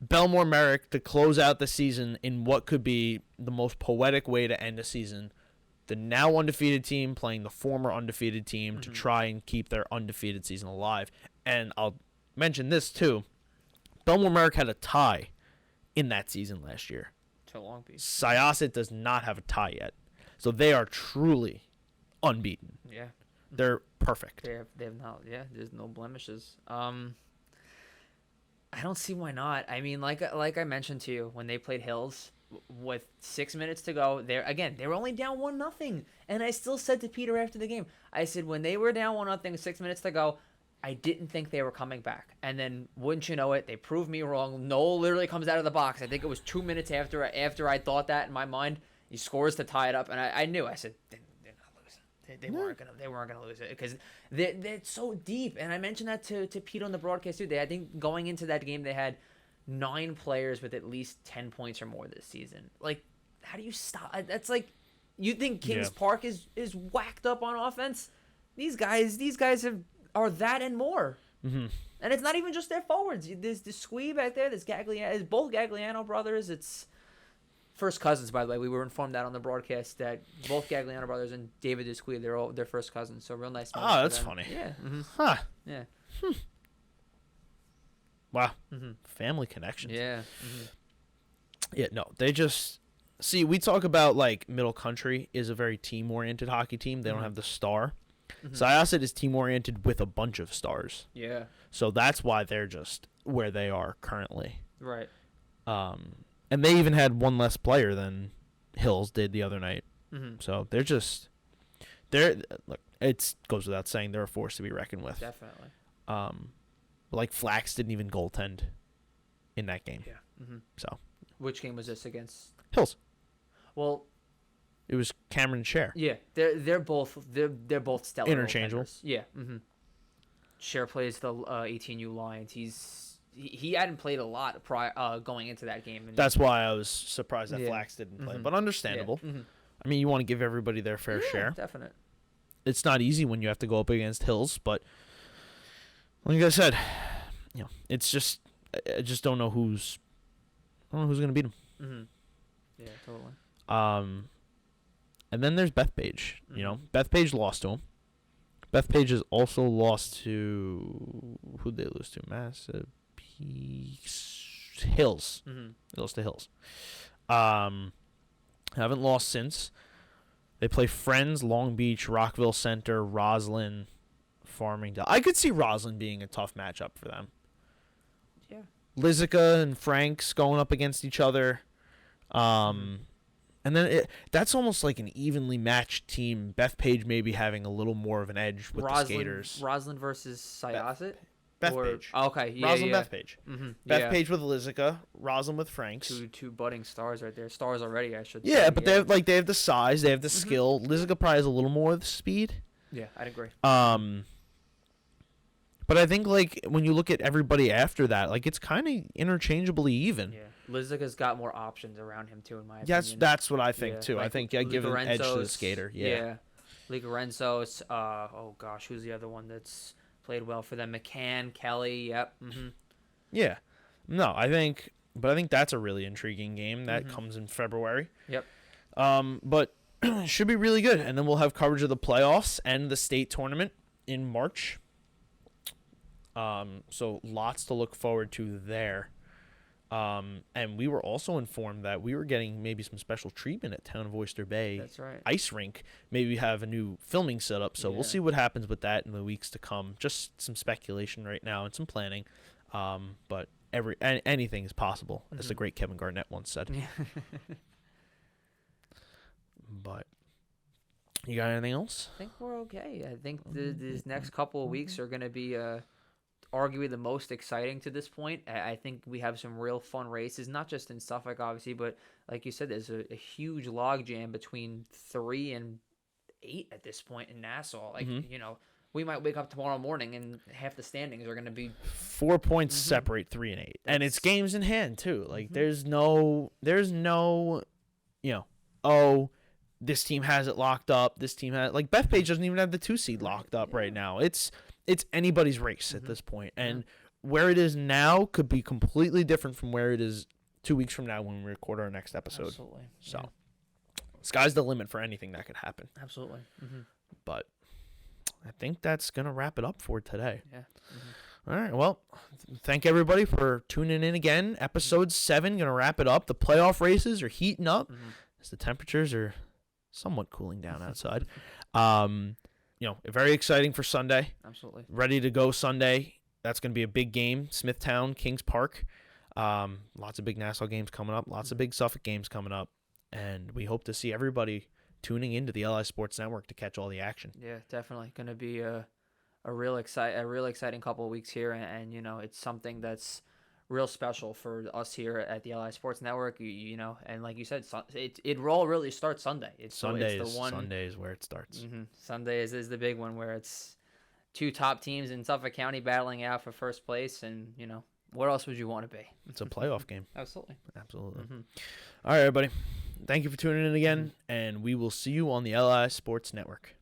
Belmore Merrick to close out the season in what could be the most poetic way to end a season. The now undefeated team playing the former undefeated team to try and keep their undefeated season alive. And I'll mention this too. Belmore Merrick had a tie in that season last year. To Long Beach. SCHSHL does not have a tie yet. So they are truly unbeaten. Yeah. They're perfect. They have not. Yeah, there's no blemishes. I don't see why not. I mean, like I mentioned to you, when they played Hills with 6 minutes to go, they were only down 1-0, and I still said to Peter after the game, I said when they were down 1-0, 6 minutes to go, I didn't think they were coming back. And then, wouldn't you know it, they proved me wrong. Noel literally comes out of the box. I think it was 2 minutes after I thought that in my mind. He scores to tie it up, and I knew. I said, they're not losing. They weren't gonna lose it because they're so deep. And I mentioned that to Pete on the broadcast too. I think going into that game, they had 9 players with at least 10 points or more this season. Like, how do you stop? That's like, you think Kings Park is whacked up on offense? These guys are that and more. And it's not even just their forwards. There's the Squee back there. There's Gagliano. It's both Gagliano brothers. It's first cousins, by the way. We were informed that on the broadcast that both Gagliano brothers and David Desquee, they're first cousins. So real nice. Oh, that's funny. Yeah. Huh. Yeah. Wow. Family connections. Yeah. Yeah, no, they just... See, we talk about, like, Middle Country is a very team-oriented hockey team. They don't have the star. SCHSHL is team-oriented with a bunch of stars. Yeah. So that's why they're just where they are currently. Right. And they even had one less player than Hills did the other night. So they're just... Look, it goes without saying they're a force to be reckoned with. Definitely. Like, Flax didn't even goaltend in that game. Yeah. So... Which game was this against? Hills. Well... It was Cameron and Cher. Yeah, they're both stellar. Interchangeable. Goaltenders. Yeah. Cher plays the 18U Lions. He hadn't played a lot going into that game. And that's why I was surprised that Flax didn't play, but understandable. Yeah. I mean, you want to give everybody their fair share. Definite. It's not easy when you have to go up against Hills, but like I said, it's just I just don't know who's going to beat them. Yeah, totally. And then there's Bethpage. Bethpage lost to him. Bethpage has also lost to who'd they lose to? Massive Hills. They lost to Hills. Haven't lost since. They play Friends, Long Beach, Rockville Center, Roslyn, Farmingdale. I could see Roslyn being a tough matchup for them. Yeah. Lizica and Franks going up against each other. And then that's almost like an evenly matched team. Bethpage maybe having a little more of an edge with the skaters. Roslyn versus Syosset? Bethpage. Okay, yeah, Roslyn, yeah. Bethpage. Yeah. Bethpage with Lizica, Roslyn with Franks. Two budding stars right there. Stars already, I should say. Yeah, but they have the size, they have the skill. Lizica probably has a little more of the speed. Yeah, I'd agree. But I think like when you look at everybody after that, like it's kind of interchangeably even. Yeah, Lizica's got more options around him too, in my opinion. That's what I think too. Like I think I give an edge to the skater. Yeah. Ligarenzo's. Oh gosh, who's the other one that's played well for them? McCann, Kelly. Yep. Yeah. No, I think that's a really intriguing game that comes in February. Yep. But it should be really good, and then we'll have coverage of the playoffs and the state tournament in March. So lots to look forward to there. And we were also informed that we were getting maybe some special treatment at Town of Oyster Bay. That's right. Ice rink. Maybe have a new filming setup. So we'll see what happens with that in the weeks to come. Just some speculation right now and some planning. But anything is possible, as the great Kevin Garnett once said. Yeah. But you got anything else? I think we're okay. I think these next couple of weeks are going to be arguably the most exciting to this point. I think we have some real fun races, not just in Suffolk, obviously, but like you said, there's a huge logjam between 3 and 8 at this point in Nassau. Like, we might wake up tomorrow morning and half the standings are going to be 4 points separate 3 and 8, and it's games in hand too. Like there's no, this team has it locked up. This team has Bethpage doesn't even have the 2 seed locked up right now. It's anybody's race at this point. And where it is now could be completely different from where it is 2 weeks from now when we record our next episode. Absolutely. So, sky's the limit for anything that could happen. Absolutely. But I think that's going to wrap it up for today. Yeah. All right. Well, thank everybody for tuning in again. Episode 7, going to wrap it up. The playoff races are heating up as the temperatures are somewhat cooling down outside. Very exciting for Sunday. Absolutely. Ready to go Sunday. That's going to be a big game. Smithtown, Kings Park. Lots of big Nassau games coming up. Lots of big Suffolk games coming up. And we hope to see everybody tuning into the LI Sports Network to catch all the action. Yeah, definitely. Going to be a real exciting couple of weeks here. And it's something that's real special for us here at the LI Sports Network, and like you said, it all really starts Sunday. Sunday is where it starts. Sunday is the big one where it's 2 top teams in Suffolk County battling out for first place, and what else would you want to be? It's a playoff game. Absolutely. All right, everybody. Thank you for tuning in again, and we will see you on the LI Sports Network.